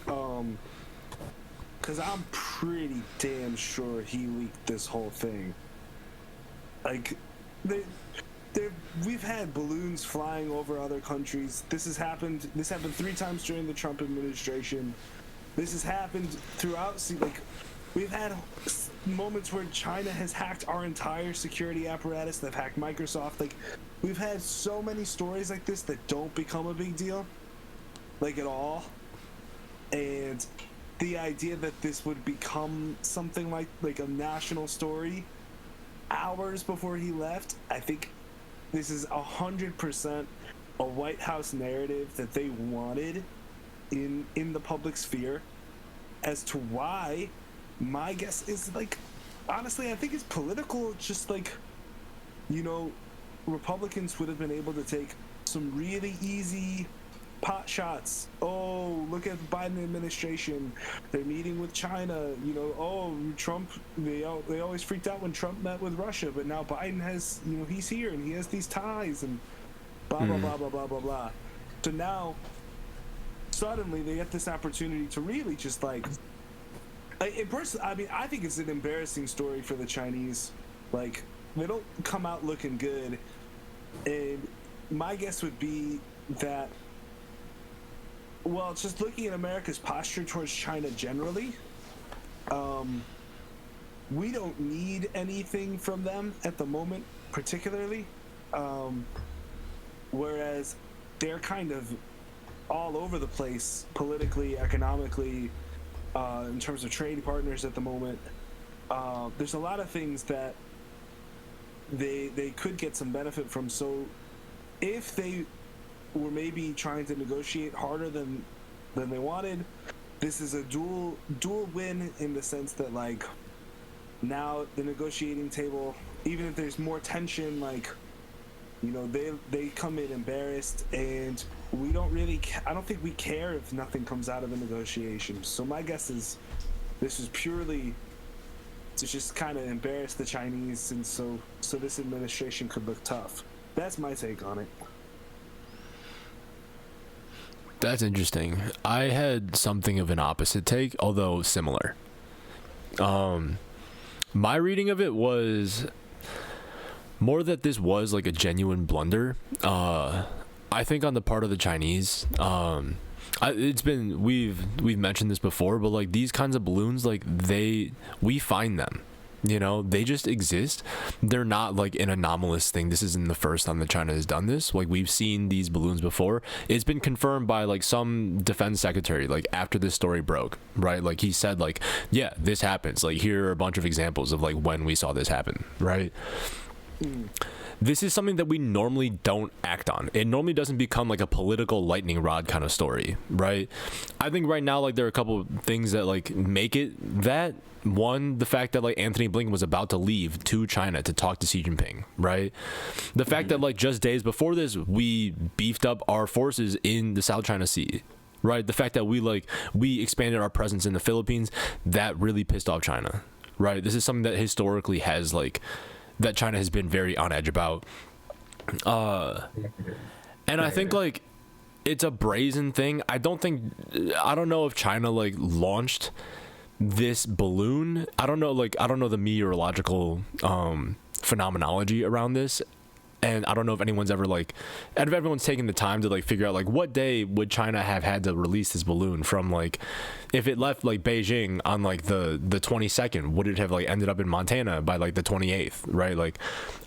B: Because I'm pretty damn sure he leaked this whole thing. Like, we've had balloons flying over other countries. This happened 3 times during the Trump administration. This has happened throughout. Like, we've had moments where China has hacked our entire security apparatus. They've hacked Microsoft. Like, we've had so many stories like this that don't become a big deal, like at all. And the idea that this would become something like a national story hours before he left, I think this is 100% a White House narrative that they wanted in the public sphere. As to why, my guess is, like, honestly, I think it's political. Just like, you know, Republicans would have been able to take some really easy pot shots. Oh, look at the Biden administration. They're meeting with China. You know, oh, Trump, they always freaked out when Trump met with Russia, but now Biden has, you know, he's here and he has these ties and blah, blah, blah, blah, blah, blah, blah. So now, suddenly, they get this opportunity to really just, like, I mean, I think it's an embarrassing story for the Chinese. Like, they don't come out looking good. And my guess would be that, well, just looking at America's posture towards China generally, we don't need anything from them at the moment, particularly. Whereas they're kind of all over the place politically, economically, in terms of trade partners at the moment. There's a lot of things that they could get some benefit from. So if they were maybe trying to negotiate harder than they wanted, this is a dual win, in the sense that, like, now the negotiating table, even if there's more tension, like, you know, they come in embarrassed, and we don't really I don't think we care if nothing comes out of the negotiations. So my guess is this is purely to just kind of embarrass the Chinese, and so this administration could look tough. That's my take on it.
C: That's interesting. I had something of an opposite take, although similar. My reading of it was more that this was like a genuine blunder. I think on the part of the Chinese, it's been, we've mentioned this before, but like these kinds of balloons, like we find them. You know, they just exist. They're not like an anomalous thing. This isn't the first time that China has done this. Like, we've seen these balloons before. It's been confirmed by like some defense secretary, like after this story broke, right? Like, he said, like, yeah, this happens. Like, here are a bunch of examples of like when we saw this happen, right? This is something that we normally don't act on. It normally doesn't become like a political lightning rod kind of story, right? I think right now, like, there are a couple of things that like make it that. One, the fact that like Anthony Blinken was about to leave to China to talk to Xi Jinping, right? The fact that like just days before this, we beefed up our forces in the South China Sea, right? The fact that we expanded our presence in the Philippines, that really pissed off China, right? This is something that historically has like, that China has been very on edge about. And I think like it's a brazen thing. I don't know if China like launched this balloon. I don't know the meteorological phenomenology around this, and I don't know if anyone's ever like, and if everyone's taken the time to like figure out like what day would China have had to release this balloon from. Like, if it left like Beijing on like the 22nd, would it have like ended up in Montana by like the 28th, right? Like,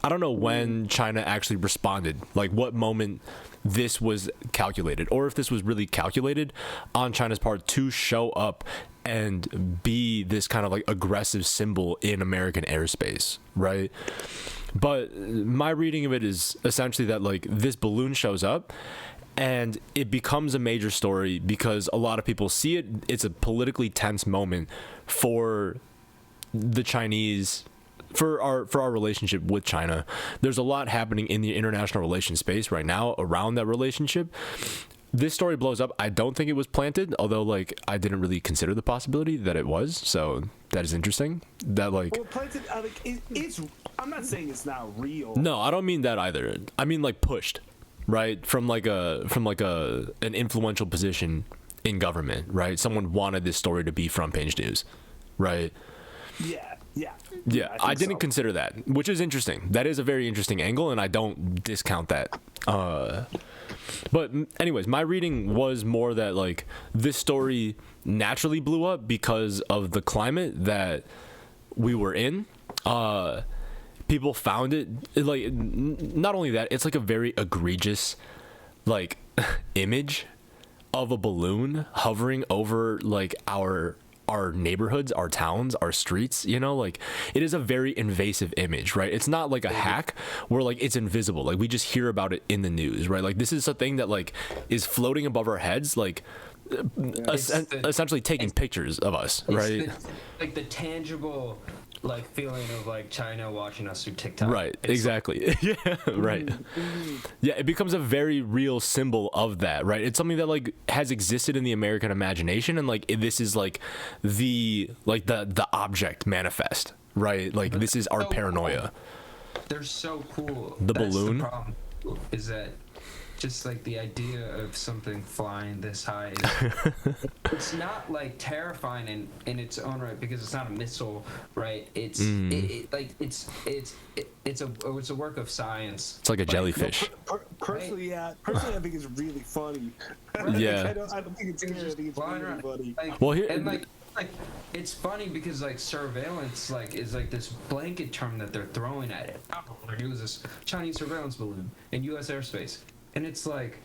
C: I don't know when China actually responded, like what moment this was calculated, or if this was really calculated on China's part to show up and be this kind of like aggressive symbol in American airspace, right? But my reading of it is essentially that like this balloon shows up and it becomes a major story because a lot of people see it. It's a politically tense moment for the Chinese, for our relationship with China. There's a lot happening in the international relations space right now around that relationship. This story blows up. I don't think it was planted, although like I didn't really consider the possibility that it was. So that is interesting. That like,
B: well, planted. It's. I'm not saying it's not real.
C: no, I don't mean that either. I mean like pushed, right, from like an influential position in government, right? Someone wanted this story to be front page news, right? Yeah, I didn't consider that, which is interesting. That is a very interesting angle, and I don't discount that. But anyways, my reading was more that like this story naturally blew up because of the climate that we were in. People found it like, not only that, it's like a very egregious like image of a balloon hovering over like our neighborhoods, our towns, our streets, you know, like it is a very invasive image, right? It's not like a hack where like it's invisible, like we just hear about it in the news, right? Like this is a thing that like is floating above our heads, like essentially taking pictures of us, right?
A: Like the tangible like feeling of like China watching us through TikTok.
C: Right, exactly. Yeah, right. Yeah, it becomes a very real symbol of that, right? It's something that like has existed in the American imagination, and like this is like the object manifest, right? Like
A: But
C: this is our
A: so
C: paranoia.
A: Cool. They're so cool.
C: The
A: That's
C: balloon?
A: The problem is that just like the idea of something flying this high it's not like terrifying in its own right because it's not a missile, right? It's it's a work of science.
C: It's like a jellyfish.
B: Personally, I think it's really funny.
C: Yeah.
B: I don't think it's scary. I think it's really funny.
A: Like,
C: Well, here-
A: and like it's funny because like surveillance like is like this blanket term that they're throwing at it. Oh, there was this Chinese surveillance balloon in U.S. airspace, and it's like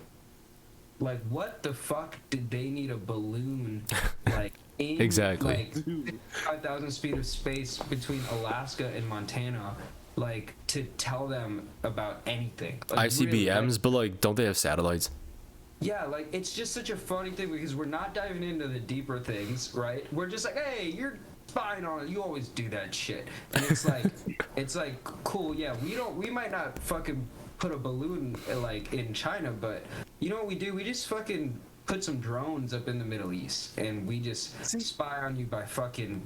A: what the fuck did they need a balloon like in
C: Exactly.
A: like 5,000 feet of space between Alaska and Montana, like to tell them about anything? Like,
C: ICBMs,
A: really, like,
C: but like don't they have satellites?
A: yeah, like it's just such a funny thing because we're not diving into the deeper things, right? We're just like, hey, you're spying on it. You always do that shit, and it's like, it's like cool. Yeah, we might not fucking put a balloon like in China, but you know what we do? We just fucking put some drones up in the Middle East, and we just spy on you by fucking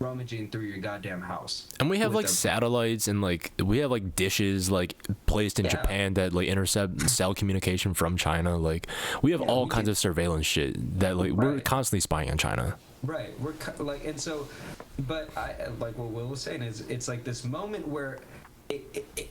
A: rummaging through your goddamn house.
C: And we have
A: with
C: like
A: a-
C: satellites, and like we have like dishes like placed in
A: Yeah.
C: Japan that like intercept cell communication from China. Like we have all
A: we
C: kinds
A: can-
C: of surveillance shit that like we're
A: Right.
C: constantly spying on China.
A: Right, like, and so, but I like what Will was saying is it's like this moment where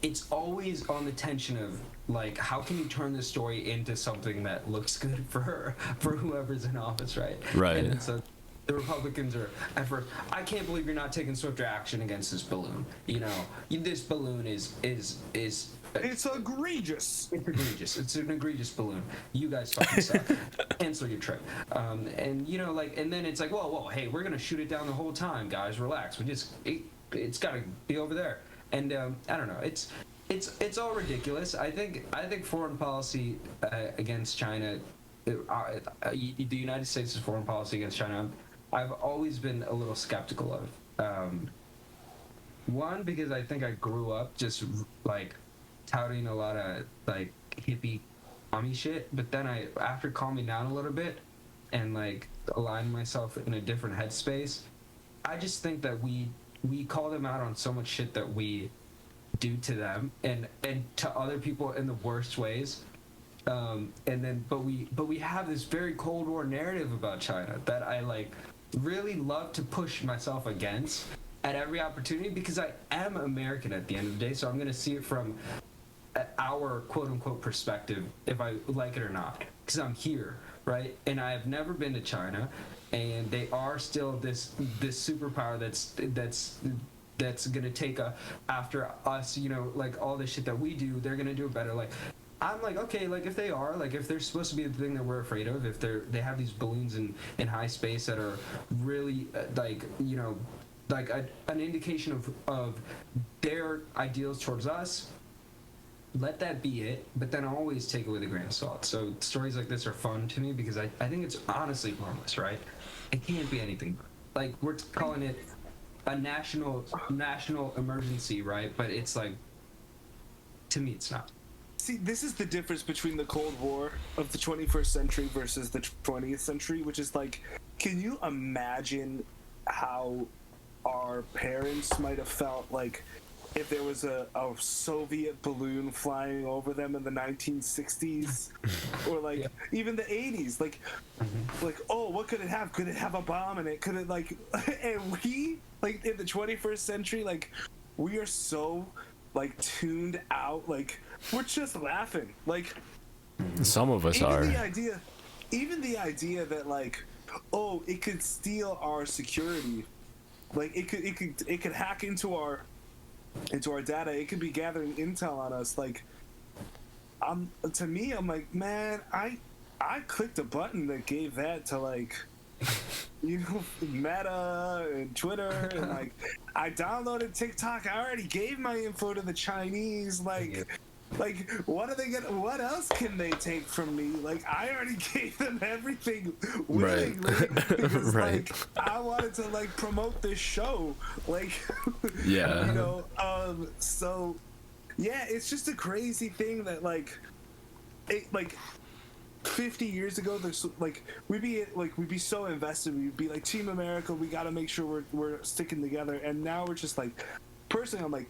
A: it's always on the tension of like how can you turn this story into something that looks good for whoever's in office, right?
C: Right.
A: And so the Republicans are at first, I can't believe you're not taking swifter action against this balloon. You know, this balloon is
B: It's egregious.
A: it's egregious. It's an egregious balloon. You guys fucking suck. Cancel your trip. And you know, like, and then it's like, whoa, hey, we're gonna shoot it down the whole time, guys. Relax. It's gotta be over there. And I don't know. It's all ridiculous. I think foreign policy against China, the United States' foreign policy against China, I've always been a little skeptical of. One, because I think I grew up just like touting a lot of like hippie mommy shit, but then after calming down a little bit and like aligning myself in a different headspace, I just think that we call them out on so much shit that we do to them and to other people in the worst ways, and then but we have this very Cold War narrative about China that I like really love to push myself against at every opportunity because I am American at the end of the day, so I'm going to see it from our quote-unquote perspective, if I like it or not, because I'm here, right? And I have never been to China, and they are still this superpower that's gonna take after us, you know, like all the shit that we do, they're gonna do it better. Like I'm like, okay, like if they are, like if they're supposed to be the thing that we're afraid of, if they have these balloons in high space that are really like, you know, like an indication of their ideals towards us, let that be it, but then always take it with a grain of salt. So stories like this are fun to me because I think it's honestly harmless, right? It can't be anything. Like we're calling it a national emergency, right? But it's like, to me, it's not.
B: See, this is the difference between the Cold War of the 21st century versus the 20th century, which is like, can you imagine how our parents might have felt like if there was a Soviet balloon flying over them in the 1960s or like even the 80s, like oh, what could it have? Could it have a bomb in it? Could it like and we like in the 21st century, like we are so like tuned out, like we're just laughing, like
C: some of us
B: even
C: are.
B: Even the idea that like, oh, it could steal our security, like it could hack into our data, it could be gathering intel on us, like to me I'm like, man, I clicked a button that gave that to like you know, Meta and Twitter, and like I downloaded TikTok, I already gave my info to the Chinese, like what are they gonna, what else can they take from me? Like I already gave them everything willingly,
C: right.
B: because
C: Right.
B: like I wanted to like promote this show, like
C: Yeah.
B: you know, so yeah, it's just a crazy thing that like it, like 50 years ago there's like we'd be so invested, we'd be like Team America, we got to make sure we're sticking together, and now we're just like, personally I'm like,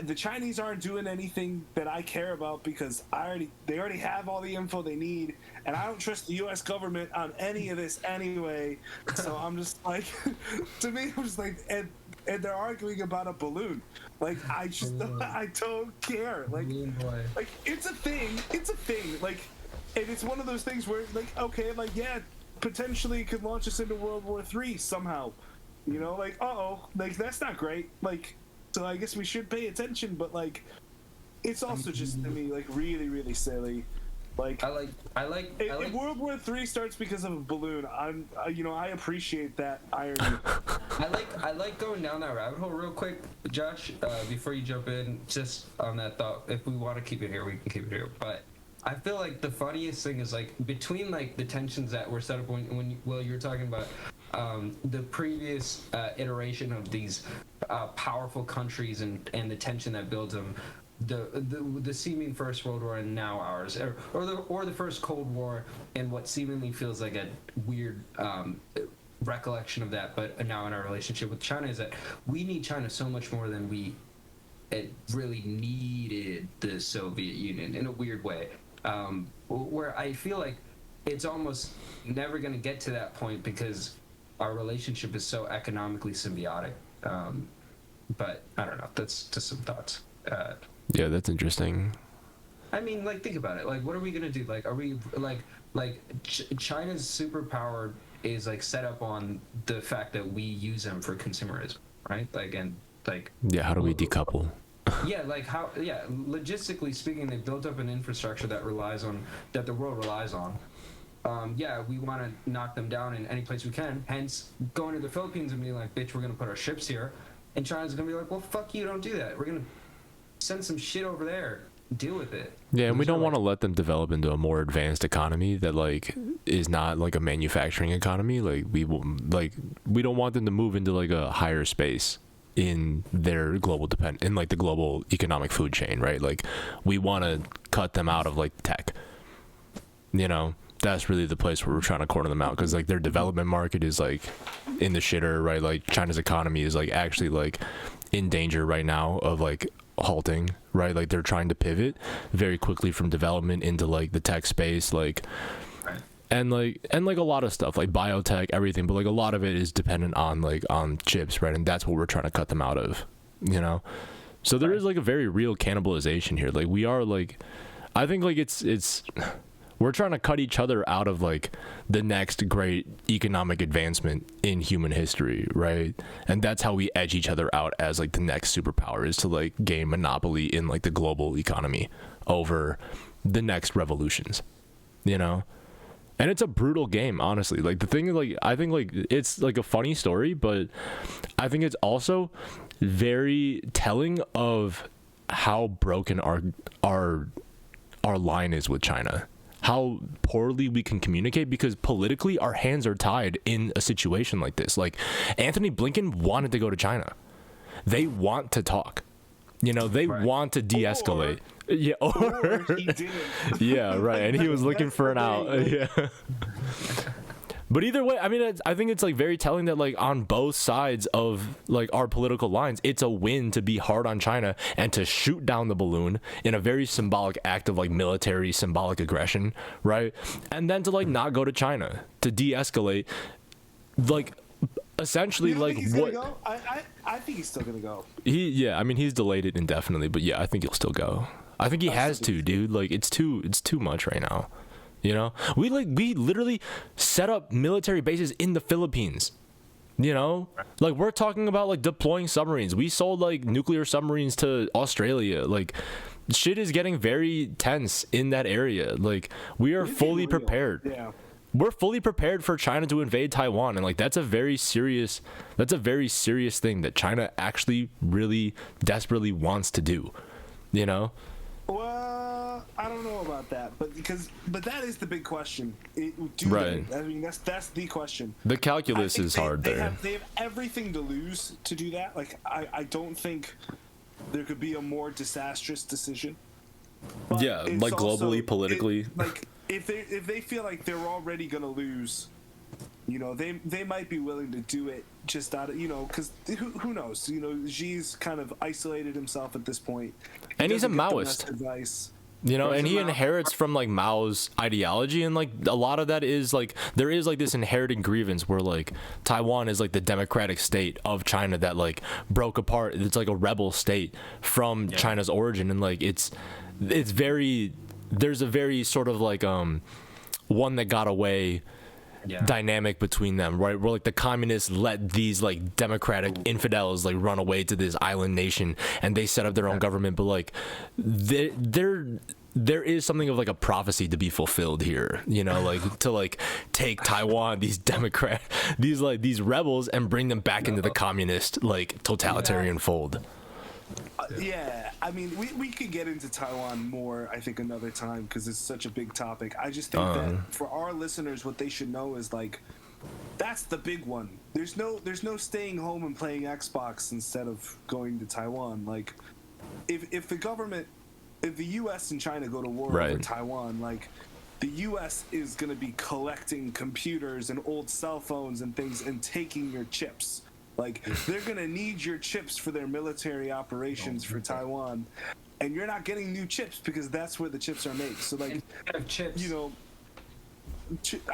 B: the Chinese aren't doing anything that I care about because they already have all the info they need, and I don't trust the U.S. government on any of this anyway. So I'm just like, to me, I'm just like, and they're arguing about a balloon. Like I don't care. Like it's a thing. Like, and it's one of those things where like, okay, like yeah, potentially could launch us into World War III somehow. You know, like like that's not great. Like. So I guess we should pay attention, but like, it's also just to me like really, really silly. Like
A: I like
B: if World War III starts because of a balloon, I appreciate that irony.
A: I like going down that rabbit hole real quick, Josh. Before you jump in, just on that thought, if we want to keep it here, we can keep it here. But I feel like the funniest thing is like between like the tensions that were set up when you were talking about the previous iteration of these powerful countries and the tension that builds them, the seeming First World War and now ours, or the First Cold War and what seemingly feels like a weird recollection of that, but now in our relationship with China, is that we need China so much more than we really needed the Soviet Union in a weird way, where I feel like it's almost never going to get to that point because our relationship is so economically symbiotic. But I don't know. That's just some thoughts.
C: Yeah, that's interesting.
A: I mean, like, think about it. Like, what are we gonna do? Like, are we China's superpower is like set up on the fact that we use them for consumerism, right? Like, and like.
C: Yeah, how do we decouple?
A: Yeah, like how? Yeah, logistically speaking, they built up an infrastructure that the world relies on. Yeah, we want to knock them down in any place we can. Hence, going to the Philippines and being like, "Bitch, we're gonna put our ships here," and China's gonna be like, "Well, fuck you, don't do that. We're gonna send some shit over there. Deal with it."
C: Yeah, and we don't want to let them develop into a more advanced economy that like is not like a manufacturing economy. Like we don't want them to move into like a higher space in their global in like the global economic food chain, right? Like we want to cut them out of like tech. You know, that's really the place where we're trying to corner them out, because like their development market is like in the shitter, right? Like China's economy is like actually like in danger right now of like halting, right? Like they're trying to pivot very quickly from development into like the tech space, like and like a lot of stuff like biotech, everything, but like a lot of it is dependent on like on chips, right? And that's what we're trying to cut them out of, you know? So there is like a very real cannibalization here. Like we are like, I think like it's we're trying to cut each other out of like the next great economic advancement in human history, right? And that's how we edge each other out as like the next superpower, is to like gain monopoly in like the global economy over the next revolutions, you know? And it's a brutal game, honestly. Like the thing is, like, I think like it's like a funny story, but I think it's also very telling of how broken our line is with China, how poorly we can communicate, because politically our hands are tied in a situation like this. Like Anthony Blinken wanted to go to China. They want to talk. You know, they want to de-escalate. Or
B: he didn't.
C: Yeah, right. And he was looking for an out. Yeah. But either way, I mean, I think it's like very telling that like on both sides of like our political lines, it's a win to be hard on China and to shoot down the balloon in a very symbolic act of like military symbolic aggression, right? And then to like not go to China, to de-escalate, like essentially like what
B: go? I think he's still gonna go.
C: I mean, he's delayed it indefinitely, but yeah, I think he'll still go. I think he has to, dude. Like it's too much right now. You know, we literally set up military bases in the Philippines. You know, like we're talking about like deploying submarines. We sold like nuclear submarines to Australia. Like shit is getting very tense in that area. Like we are fully prepared.
B: Yeah.
C: We're fully prepared for China to invade Taiwan, and like that's a very serious thing that China actually really desperately wants to do, you know?
B: Well, I don't know about that, but that is the big question.
C: Right.
B: I mean, that's the question.
C: The calculus is hard there.
B: They have everything to lose to do that. Like, I don't think there could be a more disastrous decision. But
C: yeah, like globally, politically.
B: Like, if they feel like they're already gonna lose, you know, they might be willing to do it just out of, you know, because who knows? You know, Xi's kind of isolated himself at this point.
C: And he's a Maoist.
B: Advice.
C: You know, and he inherits from like Mao's ideology, and like a lot of that is like there is like this inherited grievance where like Taiwan is like the democratic state of China that like broke apart. It's like a rebel state from China's origin, and like it's very, there's a very sort of like one that got away dynamic between them, right? Where like the communists let these like democratic infidels like run away to this island nation, and they set up their own government. But like there is something of like a prophecy to be fulfilled here, you know, like to like take Taiwan, these these rebels, and bring them back into the communist like totalitarian fold.
B: Yeah, I mean, we could get into Taiwan more, I think, another time, because it's such a big topic. I just think that for our listeners, what they should know is like, that's the big one. There's no staying home and playing Xbox instead of going to Taiwan. Like, if the U.S. and China go to war over Taiwan, like, the U.S. is going to be collecting computers and old cell phones and things and taking your chips. Like, they're going to need your chips for their military operations for Taiwan. And you're not getting new chips because that's where the chips are made. So, like, you know,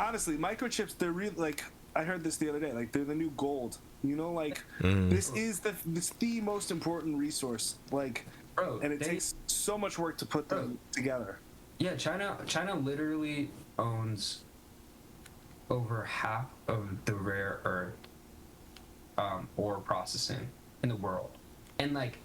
B: honestly, microchips, they're really, like, I heard this the other day, like, they're the new gold. You know, like, this is the most important resource. Like, bro, and it takes so much work to put them together.
A: Yeah, China literally owns over half of the rare earth ore processing in the world, and like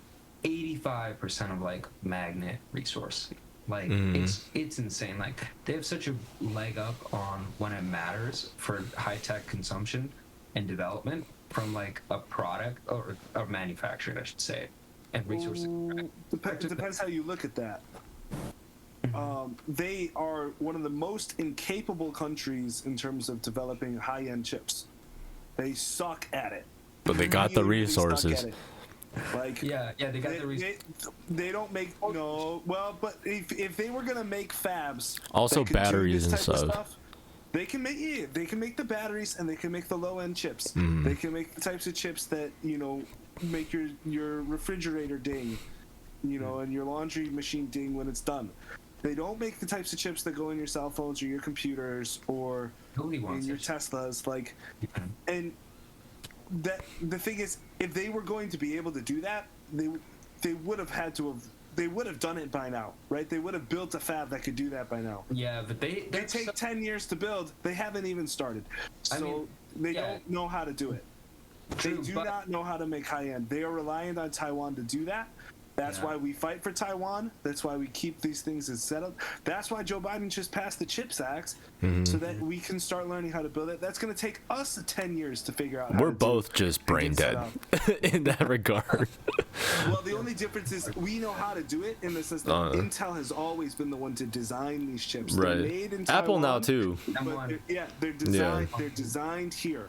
A: 85% of like magnet resource. Like it's insane. Like they have such a leg up on when it matters for high-tech consumption and development from like a product or manufacturing, I should say, and resources.
B: Depends how you look at that. They are one of the most incapable countries in terms of developing high-end chips. They suck at it.
C: But they got the resources.
B: Like,
A: they got the resources.
B: They don't make but if they were gonna make fabs,
C: also batteries and stuff,
B: they can make the batteries, and they can make the low-end chips. They can make the types of chips that, you know, make your refrigerator ding, you know, and your laundry machine ding when it's done. They don't make the types of chips that go in your cell phones or your computers or in your Teslas. Like, and that the thing is, if they were going to be able to do that, they would have had to have they would have done it by now, right? They would have built a fab that could do that by now.
A: Yeah, but they
B: take 10 years to build. They haven't even started, so they don't know how to do it. They do not know how to make high end. They are reliant on Taiwan to do that. That's why we fight for Taiwan. That's why we keep these things as set up. That's why Joe Biden just passed the CHIPS Act, so that we can start learning how to build it. That's going to take us 10 years to figure out how
C: We're
B: to
C: both
B: do it
C: just brain dead in that regard.
B: Well, the only difference is we know how to do it in the sense that Intel has always been the one to design these chips.
C: Right.
B: They're made in
C: Apple
B: Taiwan,
C: now too.
B: But they're designed. They're designed here,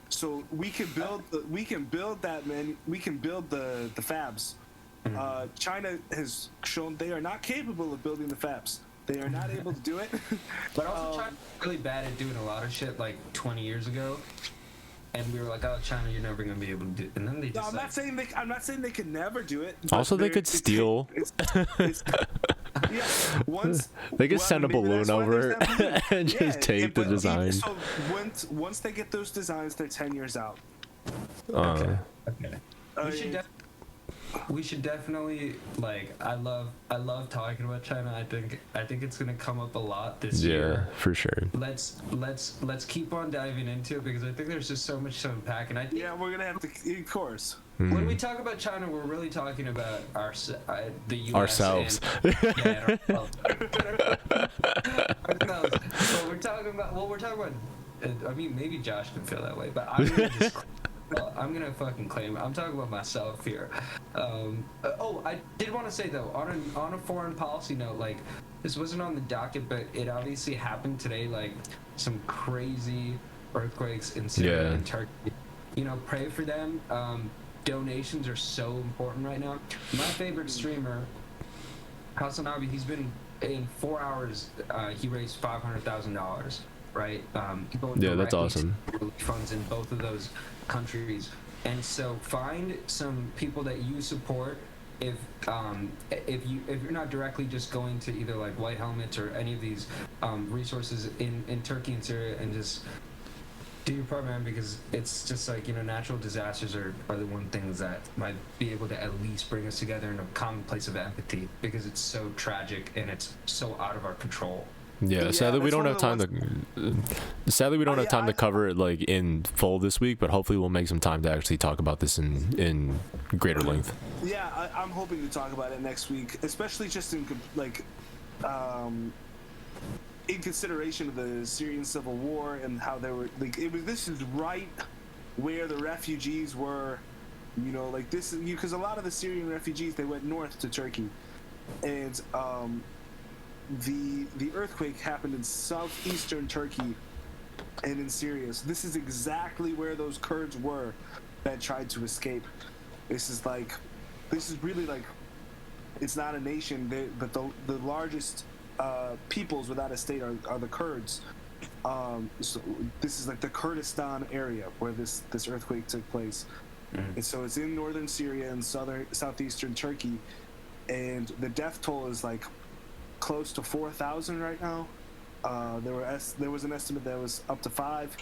B: so we can build. We can build that, man. We can build the fabs. China has shown they are not capable of building the fabs. They are not able to do it.
A: But also, China's really bad at doing a lot of shit like 20 years ago. And we were like, "Oh, China, you're never gonna be able to do it." And then they just.
B: No, I'm not saying they could never do it.
C: Also, they could steal.
B: Once
C: they could send a balloon over and just take the design.
B: So once they get those designs, they're 10 years out.
A: Okay. We should definitely like. I love talking about China. I think it's gonna come up a lot this year.
C: Yeah, for sure.
A: Let's keep on diving into it because I think there's just so much to unpack. And I think
B: we're gonna have to, of course.
A: When we talk about China, we're really talking about the U.S.
C: Ourselves.
A: Ourselves. But we're talking about. I mean, maybe Josh can feel that way, but I'm gonna fucking claim it. I'm talking about myself here. I did want to say though, on a foreign policy note, like this wasn't on the docket, but it obviously happened today. Like some crazy earthquakes in Syria and Turkey. You know, pray for them. Donations are so important right now. My favorite streamer, Hasanabi, he's been in 4 hours. He raised $500,000. Right?
C: That's awesome.
A: Funds in both of those countries, and so find some people that you support. If you're not directly just going to either like White Helmets or any of these resources in Turkey and Syria, and just do your part, man, because it's just like, you know, natural disasters are the one things that might be able to at least bring us together in a common place of empathy, because it's so tragic and it's so out of our control.
C: Yeah, sadly we don't have time to cover it like in full this week, but hopefully we'll make some time to actually talk about this in greater length.
B: Yeah, I'm hoping to talk about it next week, especially just in consideration of the Syrian civil war and how they were like this is right where the refugees were, you know, like this is because a lot of the Syrian refugees, they went north to Turkey, and the earthquake happened in southeastern Turkey and in Syria. So this is exactly where those Kurds were that tried to escape. This is really like, it's not a nation, but the largest peoples without a state are the Kurds. So this is like the Kurdistan area where this earthquake took place. And so it's in northern Syria and southeastern Turkey, and the death toll is like close to 4,000 right now. There was an estimate that was up to 5,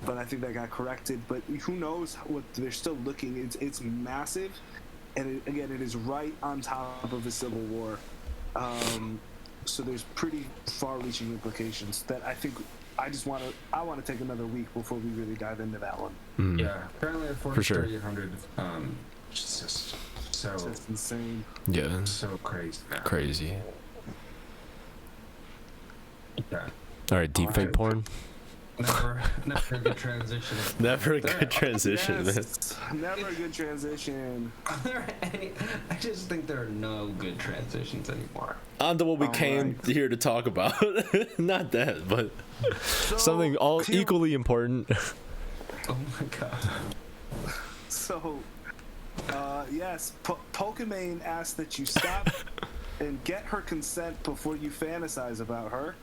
B: but I think that got corrected. But who knows what they're still looking. It's massive, and it is right on top of a civil war. So there's pretty far-reaching implications that I think I want to take another week before we really dive into that one.
A: Yeah, apparently at 4,800. Just so
B: it's insane.
C: Yeah,
A: so crazy. Man.
C: Crazy.
A: Yeah.
C: All right, deepfake porn.
A: Never a good transition.
C: Never a good transition.
B: Yes, never a good transition.
A: Are there any? I just think there are no good transitions anymore.
C: On to what we came here to talk about. Not that, but something equally important.
A: Oh my god.
B: So, yes, Pokimane asked that you stop and get her consent before you fantasize about her.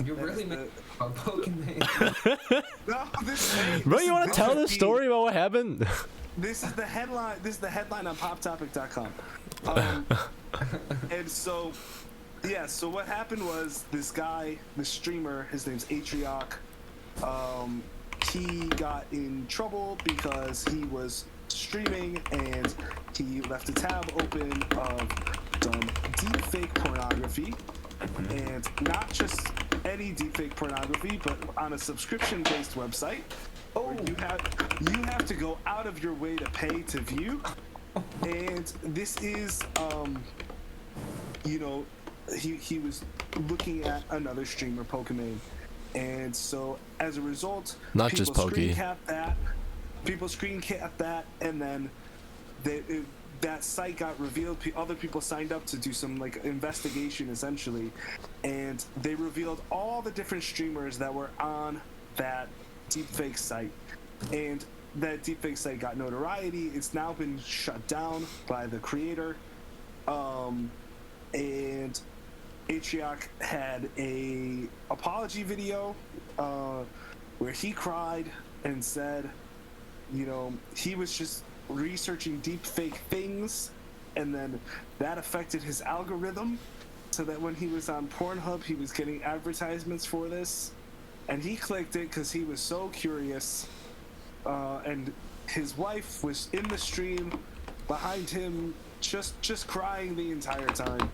A: You're really making a Pokemon.
B: No,
C: Bro, you want to tell the story about what happened?
B: This is the headline. This is the headline on PopTopic.com. And so, yeah. So what happened was this guy, the streamer, his name's Atrioc. He got in trouble because he was streaming, and he left a tab open of some deepfake pornography, and not just any deepfake pornography, but on a subscription-based website. Oh, you have to go out of your way to pay to view, and this is he was looking at another streamer, Pokemon, and so as a result,
C: not just Pokey.
B: People screen cap that, and then that site got revealed. Other people signed up to do some like investigation, essentially, and they revealed all the different streamers that were on that deepfake site, and that deepfake site got notoriety. It's now been shut down by the creator, and Atriarch had a apology video where he cried and said, he was just researching deepfake things, and then that affected his algorithm, so that when he was on Pornhub, he was getting advertisements for this, and he clicked it because he was so curious, and his wife was in the stream behind him, just crying the entire time.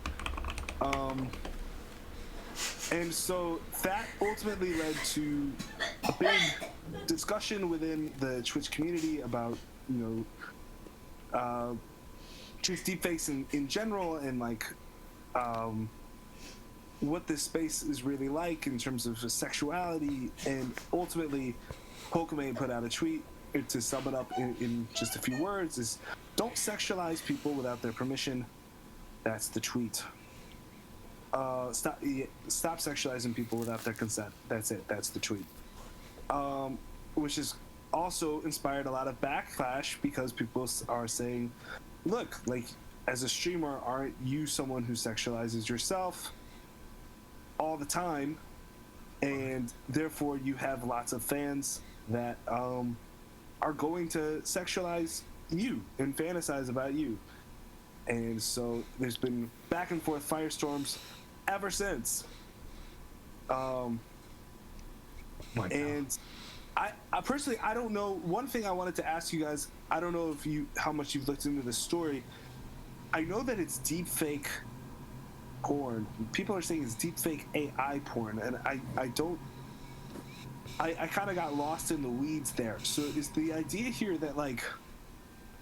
B: And so that ultimately led to a big discussion within the Twitch community about, just deepfakes in general, and like what this space is really like in terms of sexuality. And ultimately, Pokemon put out a tweet to sum it up in just a few words: is don't sexualize people without their permission. That's the tweet. Stop sexualizing people without their consent. That's it. That's the tweet. Which has also inspired a lot of backlash, because people are saying, look, like, as a streamer, aren't you someone who sexualizes yourself all the time? And therefore you have lots of fans that are going to sexualize you and fantasize about you. And so there's been back and forth firestorms ever since. And I personally, I don't know. One thing I wanted to ask you guys, I don't know how much you've looked into this story. I know that it's deepfake porn. People are saying it's deepfake AI porn, and I kind of got lost in the weeds there. So is the idea here that, like,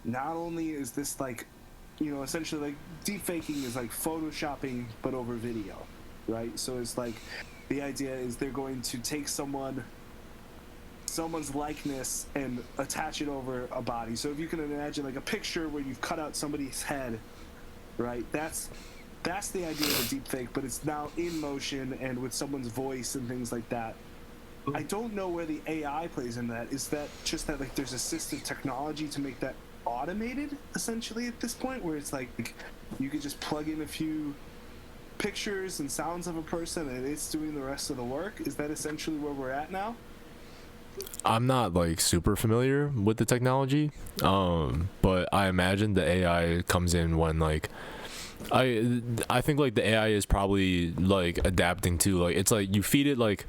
B: not only is this like, essentially like deepfaking is like photoshopping but over video, right? So it's like the idea is they're going to take someone's likeness and attach it over a body. So if you can imagine like a picture where you've cut out somebody's head, right? That's the idea of a deepfake, but it's now in motion and with someone's voice and things like that. I don't know where the AI plays in that. Is that just that like there's assistive technology to make that automated essentially at this point, where it's like you could just plug in a few pictures and sounds of a person and it's doing the rest of the work? Is that essentially where we're at now?
C: I'm not like super familiar with the technology, but I imagine the AI comes in when like I think like the AI is probably like adapting to, like, it's like you feed it like,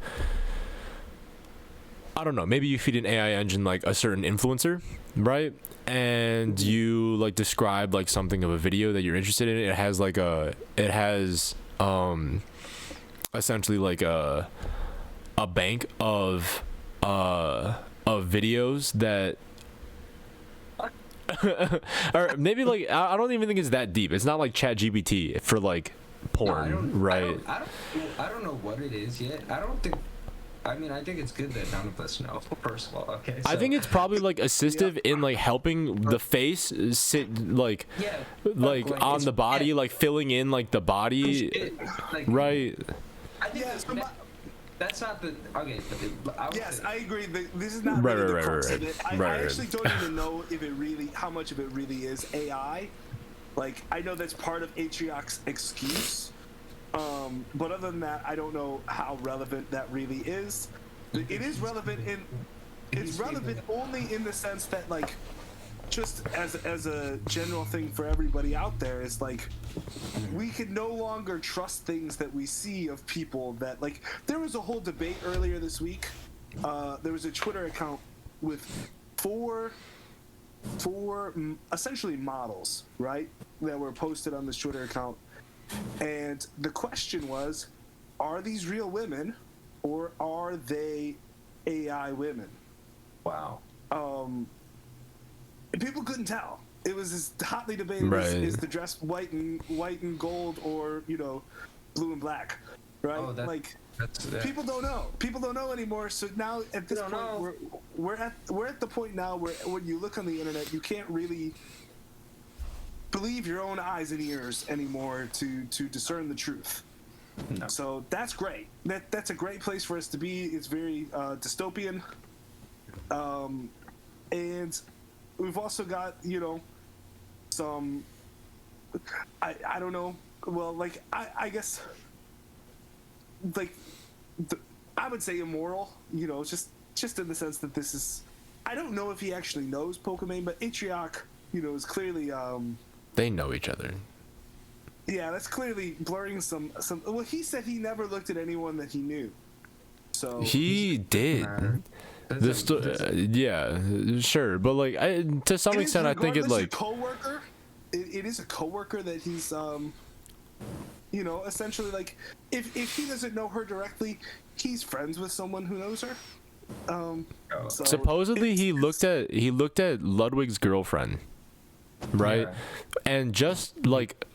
C: I don't know, maybe you feed an AI engine like a certain influencer, right? And you like describe like something of a video that you're interested in. It has essentially like a bank of videos that or maybe like I don't even think it's that deep. It's not like ChatGPT for like porn, right?
A: I don't know what it is yet. I think it's good that none of us know, first of all. Okay. So.
C: I think it's probably like assistive in like helping the face sit like on the body, like filling in like the body, right?
A: I think that's not the okay.
B: Yes, I agree. This is not really the crux of it. I actually don't even know how much of it really is AI. Like, I know that's part of Atriarch's excuse. But other than that, I don't know how relevant that really is. It is relevant it's relevant only in the sense that, like, just as a general thing for everybody out there, is like, we can no longer trust things that we see of people that, like, there was a whole debate earlier this week. There was a Twitter account with 4 4 essentially models, right, that were posted on this Twitter account. And the question was, are these real women or are they AI women?
A: Wow.
B: And people couldn't tell. It was as hotly debated
C: Right.
B: as the dress white and gold or, you know, blue and black, right?
A: Oh,
B: people don't know. People don't know anymore. So now at this point, we're at the point now where when you look on the internet, you can't really believe your own eyes and ears anymore to discern the truth.
A: No.
B: So that's great. That's a great place for us to be. It's very dystopian. And we've also got, you know, some, I don't know. Well, like, I guess, like, I would say immoral, you know, just in the sense that this is, I don't know if he actually knows Pokemon, but Atrioc, you know, is clearly,
C: They know each other.
B: yeah, that's clearly blurring some, well, he said he never looked at anyone that he knew. So
C: He did. Yeah, sure, but like, to some extent, I think it like.
B: Coworker. It is a coworker that he's, you know, essentially like, if he doesn't know her directly, he's friends with someone who knows her. So
C: Supposedly, he looked at Ludwig's girlfriend, right?
A: Yeah.
C: And just like.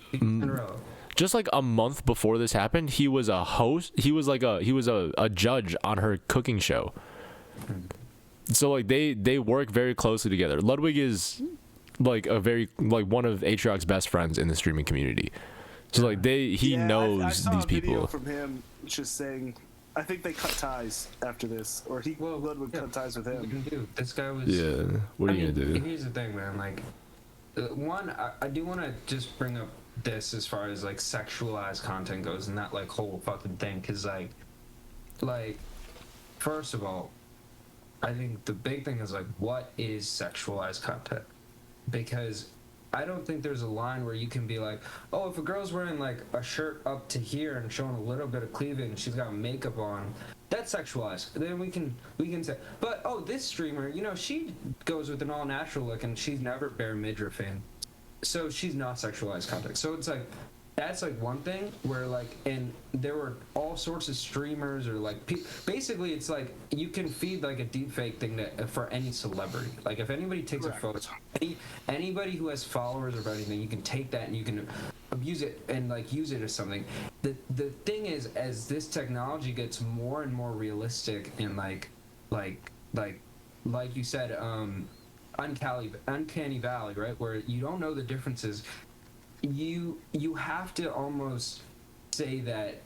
C: Just like a month before this happened, he was a host. He was a judge on her cooking show. So like they work very closely together. Ludwig is like one of Atrioc's best friends in the streaming community. So like he knows
B: I saw
C: these
B: a video
C: people.
B: from him just saying, I think they cut ties after this, or Ludwig cut ties with him.
A: This guy was.
C: Yeah. What are you gonna do?
A: Here's the thing, man. Like, one, I do want to just bring up this as far as like sexualized content goes and that like whole fucking thing, because like first of all, I think the big thing is like, what is sexualized content? Because I don't think there's a line where you can be like, oh, if a girl's wearing like a shirt up to here and showing a little bit of cleavage and she's got makeup on, that's sexualized. Then we can say, but oh, this streamer, you know, she goes with an all natural look and she's never bare midriffing, so she's not sexualized content. So it's like, that's like one thing where like, and there were all sorts of streamers or like basically it's like you can feed like a deepfake thing for any celebrity. Like if anybody takes a photo, anybody who has followers or anything, you can take that and you can abuse it and like use it as something. The thing is, as this technology gets more and more realistic and like you said, uncanny valley, right, where you don't know the differences. You have to almost say that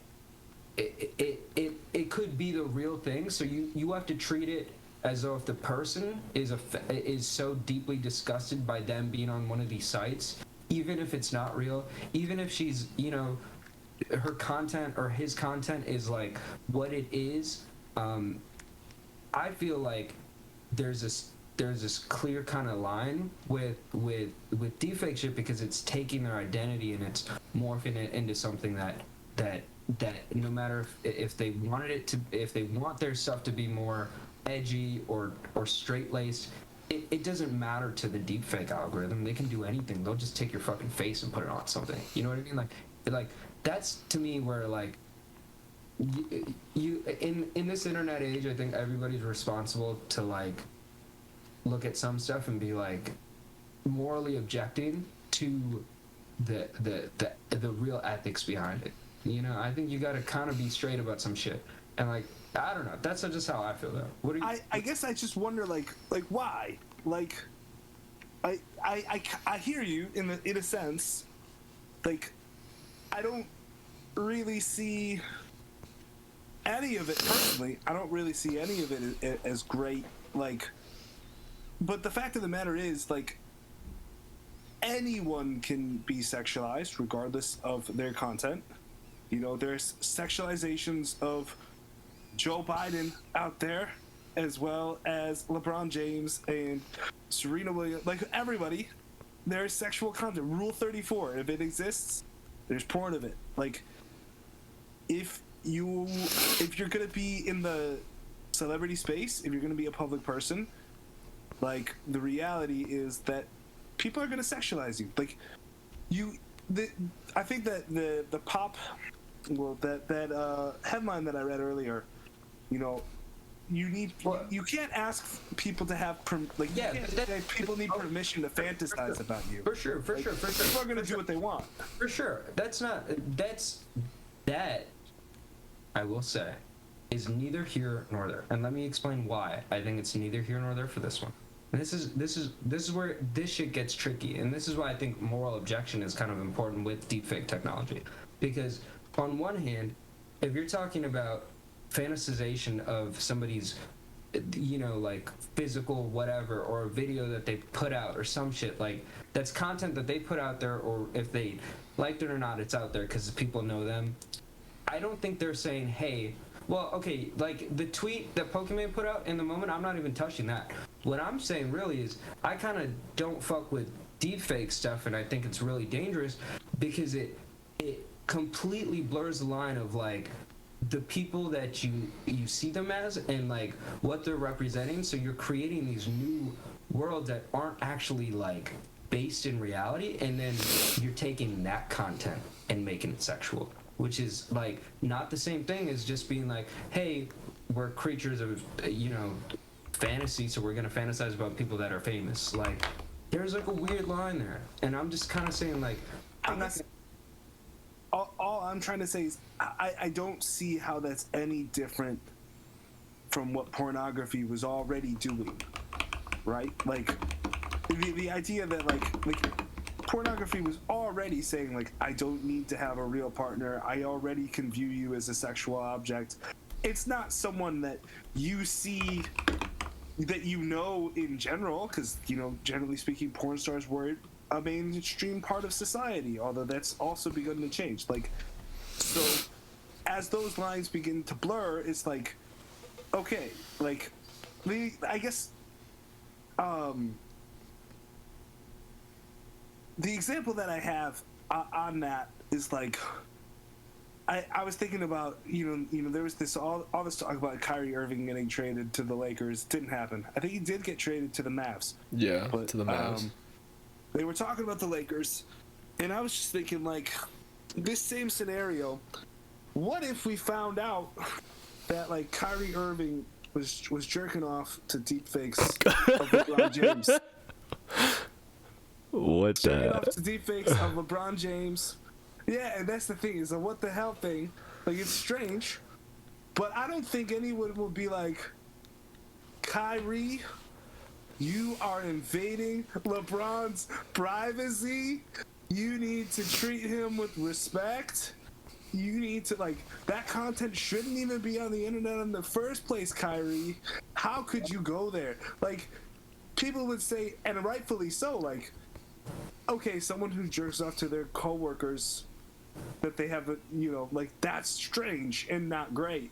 A: it could be the real thing. So you have to treat it as though if the person is so deeply disgusted by them being on one of these sites, even if it's not real, even if she's, you know, her content or his content is like what it is, I feel like there's this clear kind of line with deepfake shit, because it's taking their identity and it's morphing it into something that no matter if they wanted it to, if they want their stuff to be more edgy or straight laced, it doesn't matter to the deepfake algorithm. They can do anything. They'll just take your fucking face and put it on something. You know what I mean? Like that's to me where like you in this internet age, I think everybody's responsible to like look at some stuff and be like morally objecting to the real ethics behind it. You know, I think you got to kind of be straight about some shit. And like, I don't know. That's just how I feel though. What do you?
B: I guess I just wonder like why? Like, I hear you in a sense. Like, I don't really see any of it personally. I don't really see any of it as great. Like, but the fact of the matter is, like, anyone can be sexualized regardless of their content. You know, there's sexualizations of Joe Biden out there, as well as LeBron James and Serena Williams. Like, everybody, there's sexual content. Rule 34, if it exists, there's porn of it. Like, if you're gonna be in the celebrity space, if you're gonna be a public person, Like, the reality is that people are going to sexualize you. Like, I think that the pop, well, that headline that I read earlier, you know, you can't ask people to have
A: Yeah,
B: you can't say people need permission to fantasize about you.
A: For sure.
B: People are going to do what they want.
A: For sure. That, I will say, is neither here nor there. And let me explain why I think it's neither here nor there for this one. And this is where this shit gets tricky. And this is why I think moral objection is kind of important with deepfake technology. Because on one hand, if you're talking about fantasization of somebody's, you know, like physical whatever, or a video that they put out or some shit, like that's content that they put out there, or if they liked it or not, it's out there because people know them. I don't think they're saying, hey, well, okay, like the tweet that Pokemon put out in the moment, I'm not even touching that. What I'm saying really is I kind of don't fuck with deepfake stuff, and I think it's really dangerous because it completely blurs the line of like the people that you see them as and like what they're representing. So you're creating these new worlds that aren't actually like based in reality, and then you're taking that content and making it sexual, which is like not the same thing as just being like, hey, we're creatures of, you know, fantasy, so we're gonna fantasize about people that are famous. Like there's like a weird line there, and I'm just kind of saying like
B: all I'm trying to say is I don't see how that's any different from what pornography was already doing, right? Like the idea that like pornography was already saying like, I don't need to have a real partner, I already can view you as a sexual object. It's not someone that you see, that you know in general, because, you know, generally speaking, porn stars were a mainstream part of society, although that's also begun to change. Like, so as those lines begin to blur, it's like, okay, like I guess the example that I have on that is like, I was thinking about, you know, there was this all this talk about Kyrie Irving getting traded to the Lakers. Didn't happen. I think he did get traded to the Mavs.
C: Yeah,
B: but,
C: to the Mavs.
B: They were talking about the Lakers, and I was just thinking, like, this same scenario, what if we found out that, like, Kyrie Irving was jerking off to deepfakes of LeBron James?
C: What
B: Jerking
C: the?
B: off to deepfakes of LeBron James. Yeah, and that's the thing, is a what the hell thing. Like, it's strange, but I don't think anyone will be like, Kyrie, you are invading LeBron's privacy. You need to treat him with respect. You need to, like, that content shouldn't even be on the internet in the first place, Kyrie. How could you go there? Like, people would say, and rightfully so, like, okay, someone who jerks off to their coworkers that they have, you know, like, that's strange and not great.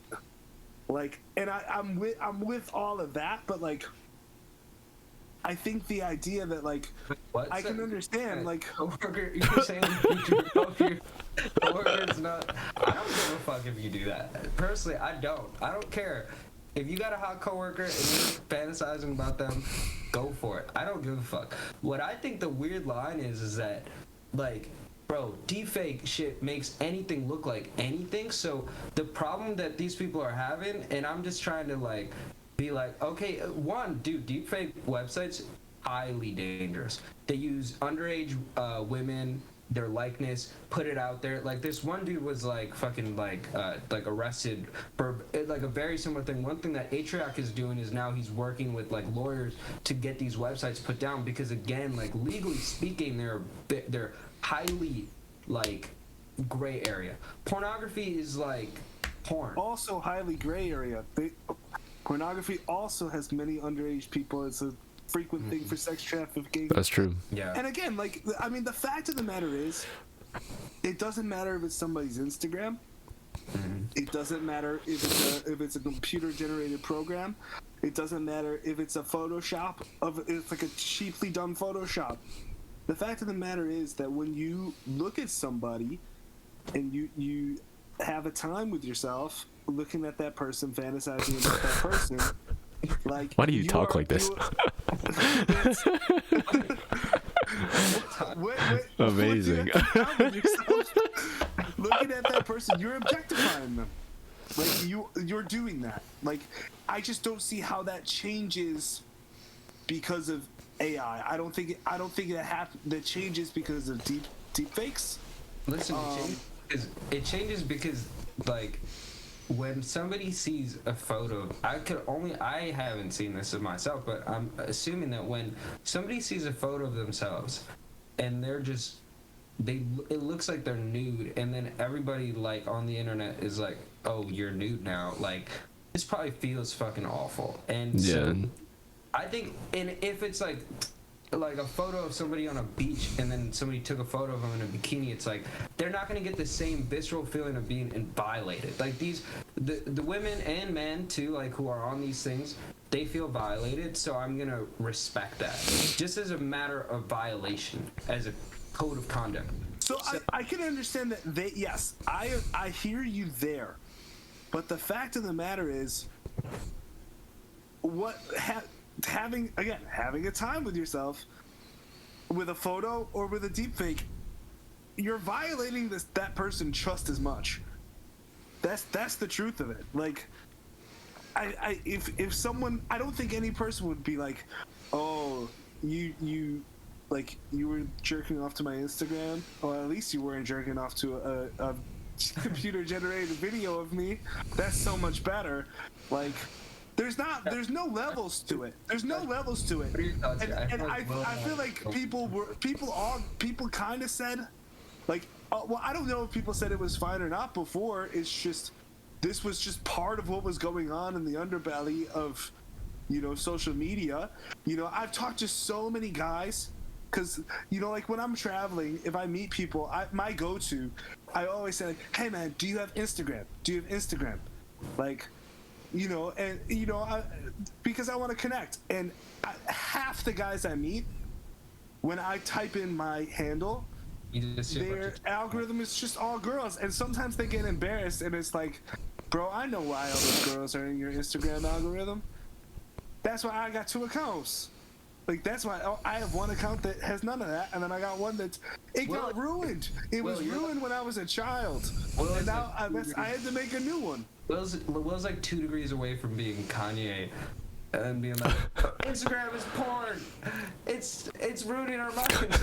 B: Like, and I'm with all of that, but like, I think the idea that like,
A: what?
B: I can understand, like,
A: coworker, you're saying your coworker's not. I don't give a fuck if you do that. Personally, I don't care. If you got a hot coworker and you're fantasizing about them, go for it. I don't give a fuck. What I think the weird line is that, like, bro, deepfake shit makes anything look like anything. So the problem that these people are having, and I'm just trying to like be like, okay, one, dude, deepfake websites, highly dangerous. They use underage women, their likeness, put it out there. Like this one dude was like fucking like arrested for like a very similar thing. One thing that Atriac is doing is now he's working with like lawyers to get these websites put down, because again, like legally speaking, they're highly like gray area. Pornography is like porn.
B: Also highly gray area. Pornography also has many underage people. It's a frequent thing for sex trafficking.
C: That's true.
A: Yeah.
B: And again, like, I mean, the fact of the matter is, it doesn't matter if it's somebody's Instagram. Mm-hmm. It doesn't matter if it's a computer generated program. It doesn't matter if it's a Photoshop it's like a cheaply done Photoshop. The fact of the matter is that when you look at somebody and you have a time with yourself looking at that person, fantasizing about that person, like,
C: why do you talk like this? Amazing.
B: Looking at that person, you're objectifying them. Like you're doing that. Like I just don't see how that changes because of AI. I don't think that changes because of deep fakes.
A: Listen, it changes because like when somebody sees a photo, I haven't seen this of myself, but I'm assuming that when somebody sees a photo of themselves and they're just it looks like they're nude, and then everybody like on the internet is like, oh, you're nude now, like this probably feels fucking awful. And so I think, and if it's like a photo of somebody on a beach and then somebody took a photo of them in a bikini, it's like they're not going to get the same visceral feeling of being violated. Like the women and men too, like who are on these things, they feel violated, so I'm going to respect that just as a matter of violation, as a code of conduct.
B: So I can understand that yes, I hear you there, but the fact of the matter is having a time with yourself with a photo or with a deepfake, you're violating that person just as much. That's the truth of it. Like if someone, I don't think any person would be like, oh, you like you were jerking off to my Instagram, or at least you weren't jerking off to a computer generated video of me. That's so much better. Like there's no levels to it. There's no levels to it. And I feel like people kind of said, like, well, I don't know if people said it was fine or not before. It's just, this was just part of what was going on in the underbelly of, social media. I've talked to so many guys, because, like when I'm traveling, if I meet people, my go-to, I always say, like, hey man, do you have Instagram? Like, because I want to connect. And half the guys I meet, when I type in my handle, their algorithm is just all girls. And sometimes they get embarrassed, and it's like, bro, I know why all those girls are in your Instagram algorithm. That's why I got 2 accounts. Like, that's why I have one account that has none of that, and then I got one got ruined. It was ruined when I was a child. And now I had to make a new one.
A: Will's like 2 degrees away from being Kanye and being like, Instagram is porn. It's ruining our lives.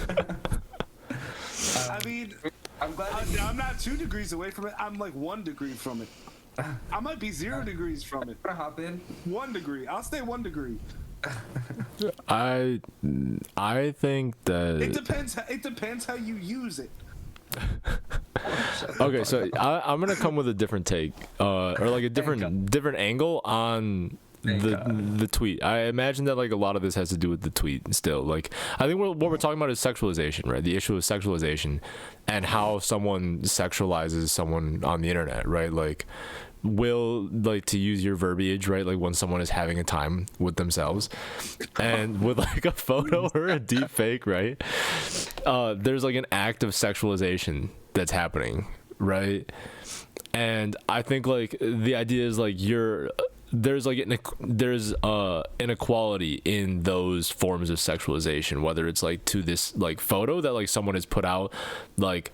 B: I mean,
A: I'm glad
B: I'm not 2 degrees away from it. I'm like 1 degree from it. I might be 0 degrees from it.
A: I'm gonna hop in.
B: 1 degree. I'll stay 1 degree.
C: I think that
B: it depends how you use it.
C: Okay, so I'm gonna come with a different take, or like a different angle on the tweet. I imagine that like a lot of this has to do with the tweet still. Like, I think what we're talking about is sexualization, right? The issue of sexualization and how someone sexualizes someone on the internet, right? Like, will, like, to use your verbiage, right, like when someone is having a time with themselves and with like a photo or a deep fake, right, there's like an act of sexualization that's happening, right? And I think like the idea is like there's inequality in those forms of sexualization, whether it's like to this like photo that like someone has put out, like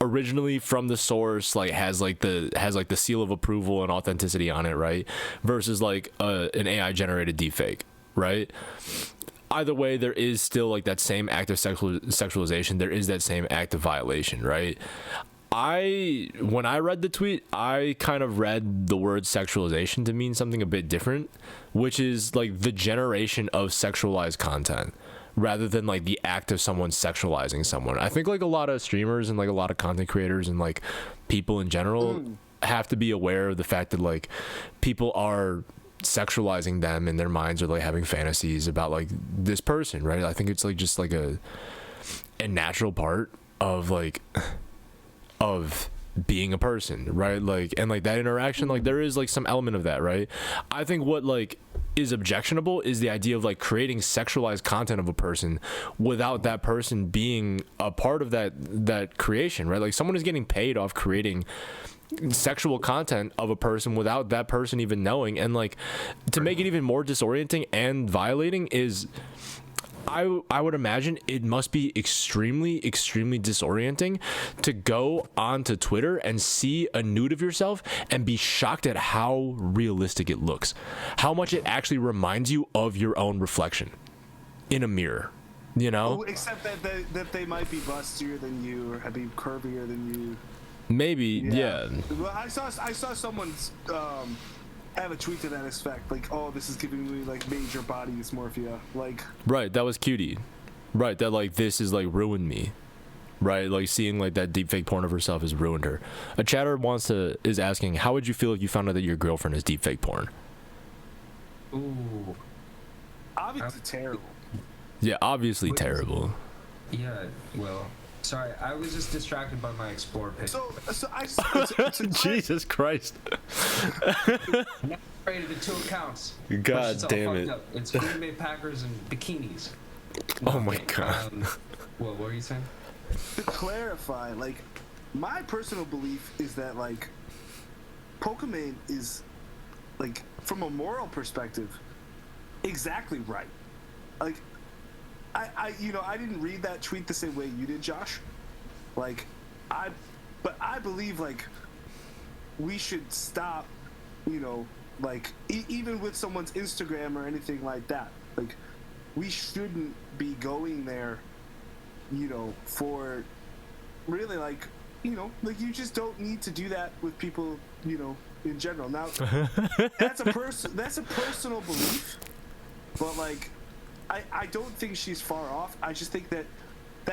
C: originally from the source, like has the seal of approval and authenticity on it, right, versus like an AI generated deepfake, right? Either way, there is still like that same act of sexualization. There is that same act of violation, right? When I read the tweet, I kind of read the word sexualization to mean something a bit different, which is like the generation of sexualized content, rather than like the act of someone sexualizing someone. I think like a lot of streamers and like a lot of content creators and like people in general have to be aware of the fact that like people are sexualizing them in their minds, or like having fantasies about like this person, right? I think it's like just like a natural part of like of being a person, right? Like, and like that interaction, like there is like some element of that, right? I think what like is objectionable is the idea of like creating sexualized content of a person without that person being a part of that creation, right? Like someone is getting paid off creating sexual content of a person without that person even knowing. And like, to make it even more disorienting and violating is, I would imagine it must be extremely, extremely disorienting to go onto Twitter and see a nude of yourself and be shocked at how realistic it looks, how much it actually reminds you of your own reflection in a mirror, you know?
B: Oh, except that they might be bustier than you or be curvier than you.
C: Maybe, yeah.
B: Well, I saw someone's have a tweet to that effect, like, oh, this is giving me like major body dysmorphia, like.
C: Right, that was cutie. Right, that like this is like ruined me. Right, like seeing like that deepfake porn of herself has ruined her. A chatter is asking, how would you feel if you found out that your girlfriend is deepfake porn?
A: Ooh.
B: Obviously terrible.
C: Yeah, obviously terrible.
A: Yeah, well, sorry, I was just distracted by my Explore page.
B: So
C: Jesus Christ.
A: Now created the 2 accounts.
C: God
A: It's all
C: damn
A: fucked
C: it.
A: up. It's Green Bay Packers and bikinis.
C: Oh my
A: Okay,
C: God.
A: what were you saying?
B: to clarify, like, my personal belief is that, like, Pokemon is, like, from a moral perspective, exactly right. Like, I didn't read that tweet the same way you did, Josh. Like, but I believe, like, we should stop, like, even with someone's Instagram or anything like that. Like, we shouldn't be going there, for really, like, like, you just don't need to do that with people, in general. Now, that's a personal belief, but, like, I don't think she's far off. I just think that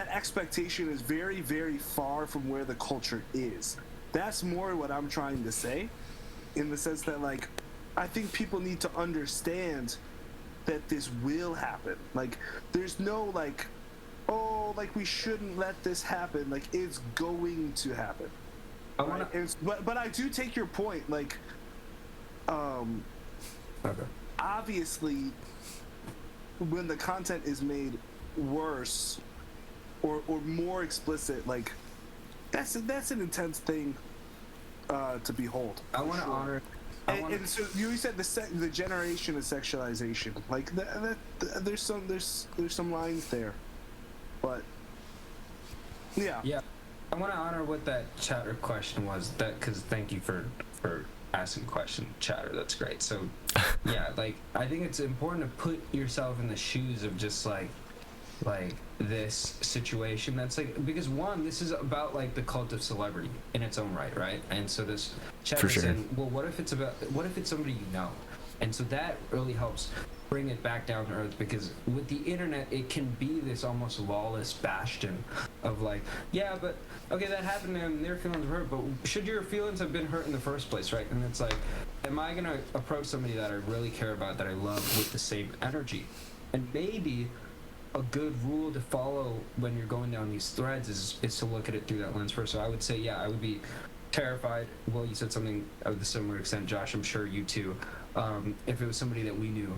B: expectation is very, very far from where the culture is. That's more what I'm trying to say, in the sense that, like, I think people need to understand that this will happen. Like, there's no, like, oh, like, we shouldn't let this happen. Like, it's going to happen. Right? But I do take your point. Like,
A: Okay.
B: obviously, when the content is made worse or more explicit, like, that's an intense thing to behold.
A: I want to honor.
B: And so you said the generation of sexualization, like there's some lines there, but yeah.
A: Yeah, I want to honor what that chatter question was. Because thank you for asking question, chatter. That's great. So yeah, like, I think it's important to put yourself in the shoes of just like this situation. That's like, because one, this is about like the cult of celebrity in its own right? And so this chat
C: For
A: is
C: sure.
A: saying, well, what if it's somebody you know? And so that really helps bring it back down to earth, because with the internet it can be this almost lawless bastion of like, yeah, but okay, that happened to them, their feelings were hurt, but should your feelings have been hurt in the first place, right? And it's like, am I gonna approach somebody that I really care about, that I love, with the same energy? And maybe a good rule to follow when you're going down these threads is to look at it through that lens first. So I would say, yeah, I would be terrified. Well, you said something of the similar extent, Josh. I'm sure you too. If it was somebody that we knew,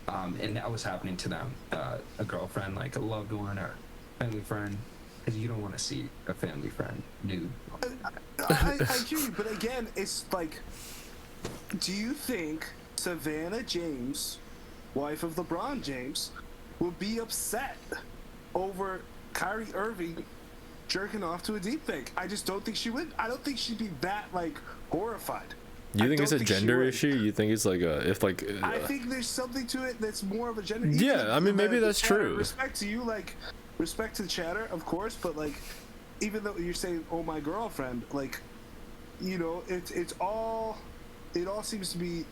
A: and that was happening to them, a girlfriend, like a loved one or family friend, because you don't want to see a family friend nude.
B: I hear you, but again, it's like, do you think Savannah James, wife of LeBron James, will be upset over Kyrie Irving jerking off to a deepfake? I just don't think she would. I don't think she'd be that, like, horrified.
C: You think
B: I
C: it's a
B: don't think she
C: gender
B: would.
C: issue? You think it's like
B: I think there's something to it that's more of a gender.
C: Yeah, I mean, maybe that's
B: Chatter,
C: true.
B: Respect to you, like, respect to Chatter, of course, but, like, even though you're saying, oh, my girlfriend, like, it all seems to be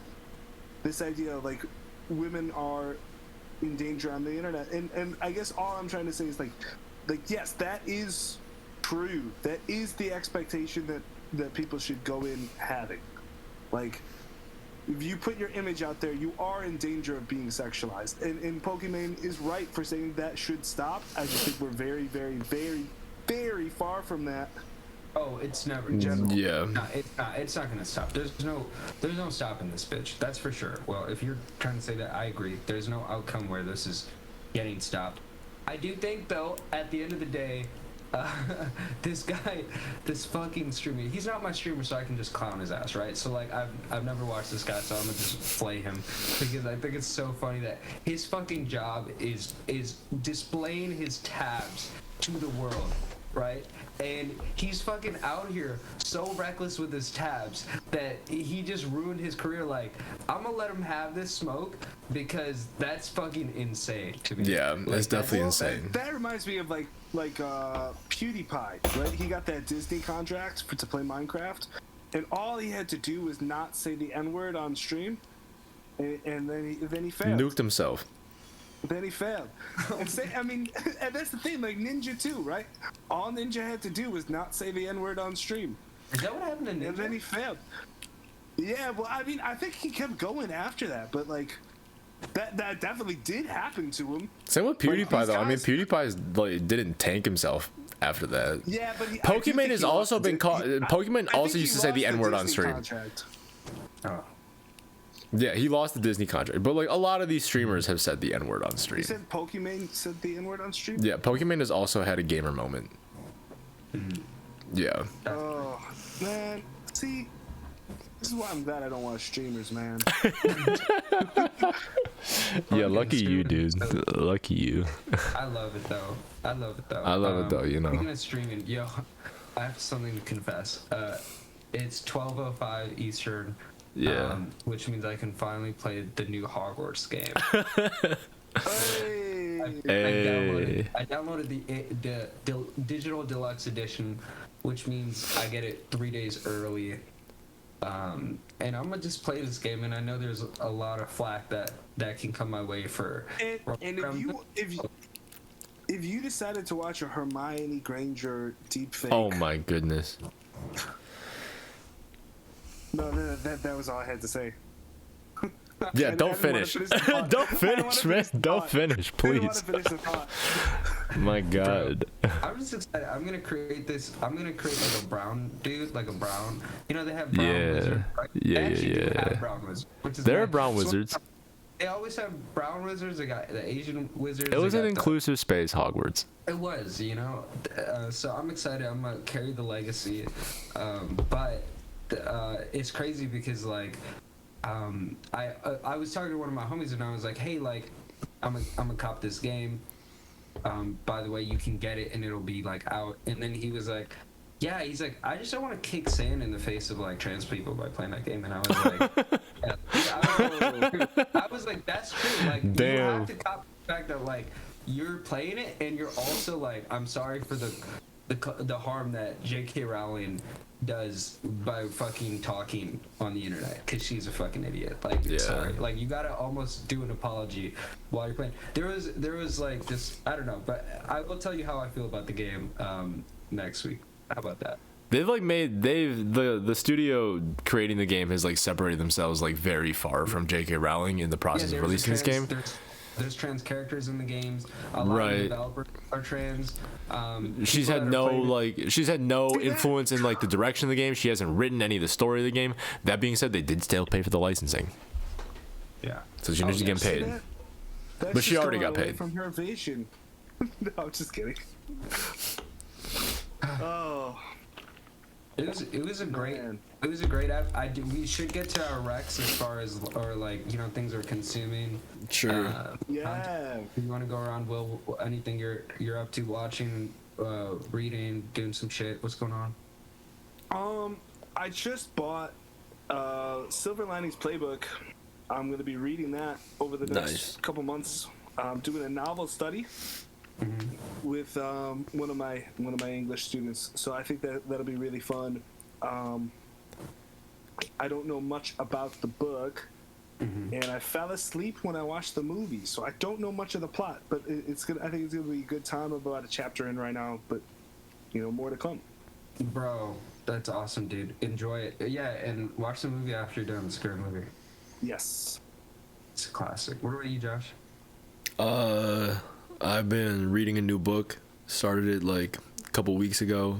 B: this idea of, like, women are in danger on the internet, and I guess all I'm trying to say is, like yes, that is true. That is the expectation that people should go in having. Like, if you put your image out there, you are in danger of being sexualized, and Pokemon is right for saying that should stop. I just think we're very, very, very, very far from that.
A: Oh, it's never.
C: Yeah.
A: No, it's not gonna stop. There's no stopping this bitch. That's for sure. Well, if you're trying to say that, I agree. There's no outcome where this is getting stopped. I do think, though, at the end of the day, uh, this guy, this fucking streamer, he's not my streamer, so I can just clown his ass, right? So like I've never watched this guy, so I'm gonna just flay him because I think it's so funny that his fucking job is displaying his tabs to the world, right? And he's fucking out here so reckless with his tabs that he just ruined his career. Like, I'm gonna let him have this smoke because that's fucking insane to me.
C: Yeah, that's definitely insane.
B: That reminds me of like PewDiePie, right? He got that Disney contract to play Minecraft, and all he had to do was not say the N-word on stream, and then he failed.
C: Nuked himself.
B: Then he failed. And that's the thing, like Ninja too, right? All Ninja had to do was not say the N-word on stream.
A: Is that what happened to Ninja?
B: And then he failed. Yeah, well, I mean, I think he kept going after that, but like, that definitely did happen to him.
C: Same with PewDiePie,
B: Like,
C: though. I mean,
B: guys-
C: PewDiePie like didn't tank himself after that.
B: Yeah, but
C: Pokemon has also been called. Pokemon also used to say the N-word on stream.
A: Oh.
C: Yeah, he lost the Disney contract, but like a lot of these streamers have said the N-word on stream.
B: You said Pokemon said the N-word on stream?
C: Yeah, Pokemon has also had a gamer moment. Yeah.
B: Oh, man. See, this is why I'm glad I don't watch streamers, man.
C: Yeah, lucky you, dude. Lucky you.
A: I love it though.
C: I love it though, you know.
A: Speaking of streaming, yo, I have something to confess. It's 12:05 Eastern.
C: Yeah.
A: Which means I can finally play the new Hogwarts game.
B: Hey.
A: I downloaded the digital deluxe edition, which means I get it 3 days early. And I'm gonna just play this game, and I know there's a lot of flack that can come my way for.
B: And if you decided to watch a Hermione Granger deepfake,
C: Oh my goodness.
B: No, that was all I had to say.
C: Yeah,
B: I
C: don't
B: didn't wanna
C: finish.
B: finish the thought.
C: Don't
B: I didn't
C: finish,
B: wanna
C: man.
B: finish the
C: Don't
B: thought.
C: finish,
B: I didn't want
C: please.
B: to finish the thought.
C: My God.
A: I'm just excited. I'm gonna create like a brown dude, like a brown. You know they have brown
C: Yeah.
A: wizard. Right?
C: Yeah,
A: They actually do
C: yeah.
A: have brown wizard, which is
C: There are
A: nice.
C: brown
A: So
C: wizards.
A: they always have brown wizards. They got the Asian wizards.
C: It was
A: they
C: an
A: got the-
C: inclusive space, Hogwarts.
A: It was, you know. So I'm excited. I'm gonna carry the legacy, but it's crazy because like, I was talking to one of my homies and I was like, hey, like, I'm a cop this game. By the way, you can get it and it'll be like out. And then he was like, yeah, he's like, I just don't want to kick sand in the face of like trans people by playing that game. And I was like, I was like, that's true. Like, you
C: Damn.
A: have to cop the fact that like you're playing it and you're also like, I'm sorry for the harm that J.K. Rowling does by fucking talking on the internet because she's a fucking idiot. Like,
C: Yeah.
A: sorry, like you gotta almost do an apology while you're playing. There was like this, I don't know, but I will tell you how I feel about the game next week. How about that?
C: The studio creating the game has like separated themselves like very far from J.K. Rowling in the process of
A: there's
C: releasing this game.
A: There's trans characters in the games. A lot
C: Right.
A: of developers are trans.
C: She's
A: people
C: had
A: that are playing-
C: no influence in like the direction of the game. She hasn't written any of the story of the game. That being said, they did still pay for the licensing,
A: Yeah.
C: so she knows she's getting paid.
B: That's
C: But she
B: just
C: already
B: going
C: got
B: away
C: paid.
B: from her vision. No, I'm just kidding. Oh,
A: It was a great
B: Man.
A: app. We should get to our recs as far as or like things we're consuming.
C: Sure.
B: yeah.
A: If you want to go around, Will, anything you're up to, watching, reading, doing some shit. What's going on?
B: I just bought Silver Linings Playbook. I'm gonna be reading that over the next
C: Nice.
B: couple months. I'm doing a novel study with one of my English students. So I think that'll be really fun. I don't know much about the book, and I fell asleep when I watched the movie, so I don't know much of the plot. But it's gonna. I think it's gonna be a good time. I'm about a chapter in right now, but more to come.
A: Bro, that's awesome, dude. Enjoy it. Yeah, and watch the movie after you're done. It's a great movie.
B: Yes.
A: It's a classic. What about you, Josh?
C: I've been reading a new book. Started it like a couple weeks ago.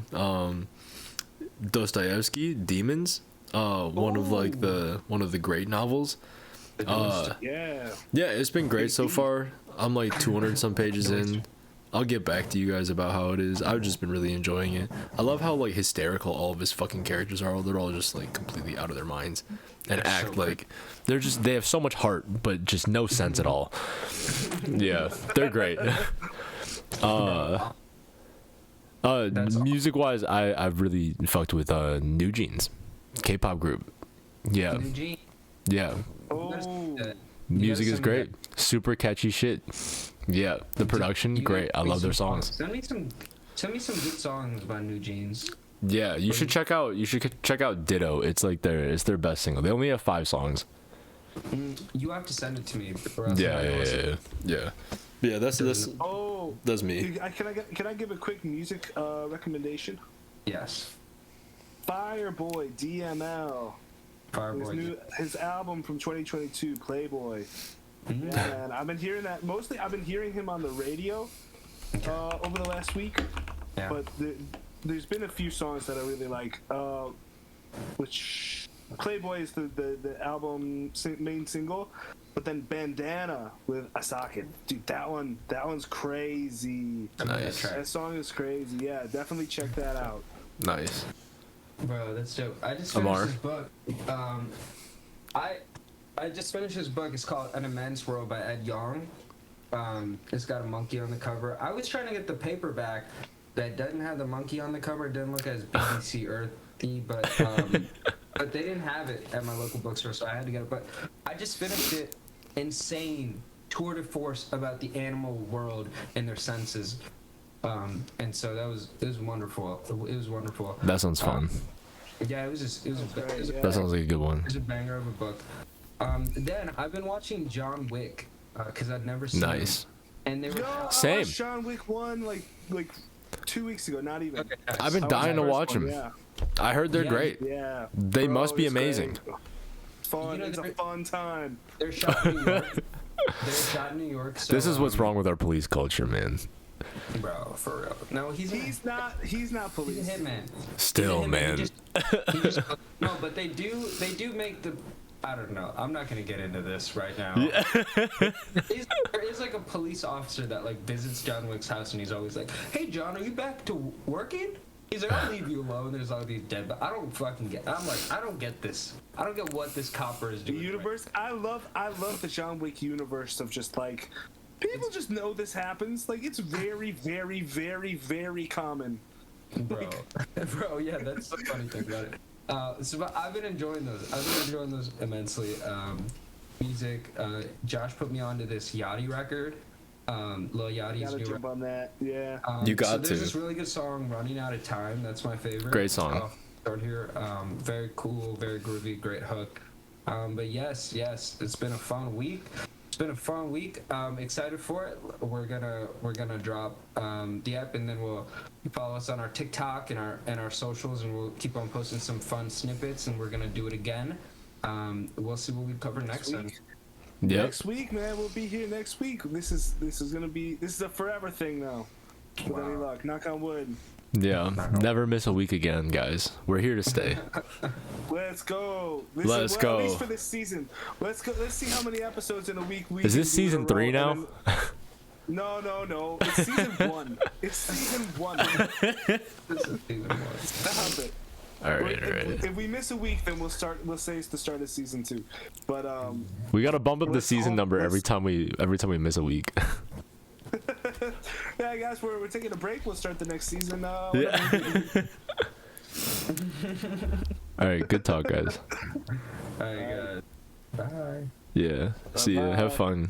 C: Dostoevsky, Demons. One of the great novels.
B: Yeah.
C: Yeah, it's been great so far. I'm like 200 some pages in. I'll get back to you guys about how it is. I've just been really enjoying it. I love how like hysterical all of his fucking characters are. They're all just like completely out of their minds and act like they have so much heart but just no sense at all. Yeah, they're great. Music wise, I've really fucked with New Jeans, K-pop group. Yeah.
A: New Jeans.
C: Yeah.
B: Oh,
C: Music is
A: send me
C: great. Super catchy shit. Yeah, the production great. I love their songs.
A: Send me some good songs by New Jeans.
C: Yeah, you should check out Ditto. It's like their best single. They only have 5 songs.
A: You have to send it to me. Or else
C: Yeah. That's me.
B: Can I give a quick music recommendation?
A: Yes.
B: Fireboy DML.
A: Fireboy.
B: His album from 2022, Playboy. Yeah, man. I've been hearing that mostly. I've been hearing him on the radio over the last week.
A: Yeah.
B: But there's been a few songs that I really like. Which Playboy is the album main single, but then Bandana with Asake. Dude, that one's crazy.
C: Nice.
B: That song is crazy. Yeah, definitely check that out.
C: Nice.
A: Bro, that's dope. I just
C: Ammar.
A: finished this book. I just finished this book. It's called An Immense World by Ed Yong. It's got a monkey on the cover. I was trying to get the paperback that doesn't have the monkey on the cover. It doesn't look as BBC Earthy, but but they didn't have it at my local bookstore, so I had to get it. But I just finished it. Insane tour de force about the animal world and their senses. And so it was wonderful. It was wonderful.
C: That sounds fun.
A: Yeah, it was
C: That sounds like a good one.
A: it was a banger of a book. Then I've been watching John Wick because I'd never seen
C: Nice.
A: it. And they were
C: Same.
B: I watched John Wick 1 like 2 weeks ago. Not even.
A: Okay, nice.
C: I've been dying to watch them.
B: Yeah.
C: I heard they're
A: Yeah,
C: great.
B: Yeah.
C: They
B: Bro,
C: must be
B: it's
C: amazing.
B: great. Fun.
A: You know,
B: It's a
A: they're-
B: fun time.
A: They're shot in New York. They're shot in New York. So,
C: This is what's wrong with our police culture, man.
A: bro. For real. No, he's
B: Not. He's not
A: a
B: police.
A: hitman.
C: Still,
A: He's a hitman.
C: man.
A: He just- no, but they do make the. I don't know. I'm not gonna get into this right now. There is like a police officer that like visits John Wick's house, and he's always like, "Hey, John, are you back to working?" He's like, "I'll leave you alone." There's all these dead, but I don't fucking get. I'm like, I don't get this. I don't get what this copper is
B: The
A: doing.
B: universe. I love the John Wick universe of just like people just know this happens. Like it's very, very, very, very common.
A: Bro. Bro, yeah, that's the funny thing about it. But I've been enjoying those. I've been enjoying those immensely. Music. Josh put me onto this Yachty record. Lil Yachty's
B: Gotta
A: new
B: jump on that. Yeah.
C: You got
A: so there's
C: to.
A: this really good song, Running Out of Time. That's my favorite.
C: Great song.
A: Start here. Very cool, very groovy, great hook. But yes, it's been a fun week. Excited for it. We're gonna drop the app, and then we'll follow us on our TikTok and our socials, and we'll keep on posting some fun snippets, and we're gonna do it again. We'll see what we cover next time.
C: Yep.
B: Next week, man. We'll be here next week. This is a forever thing now. With any luck, knock on wood.
C: Yeah. Never miss a week again, guys. We're here to stay.
B: Let's go.
C: Let's
B: At
C: go.
B: least for this season. Let's go. Let's see how many episodes in a week we.
C: Is
B: can
C: this
B: do in a
C: season 3
B: row,
C: now?
B: and then- No. It's season 1. It's season 1. Stop it.
C: All right.
B: If we miss a week, then we'll say it's the start of season 2. But
C: We gotta bump up the
B: Let's
C: season
B: all-
C: number
B: let's-
C: every time we miss a week.
B: yeah, guys, we're taking a break. We'll start the next season.
C: Yeah. All right. Good talk, guys.
A: All right, guys. Bye.
C: Yeah. See ya. Have
B: Bye.
C: fun.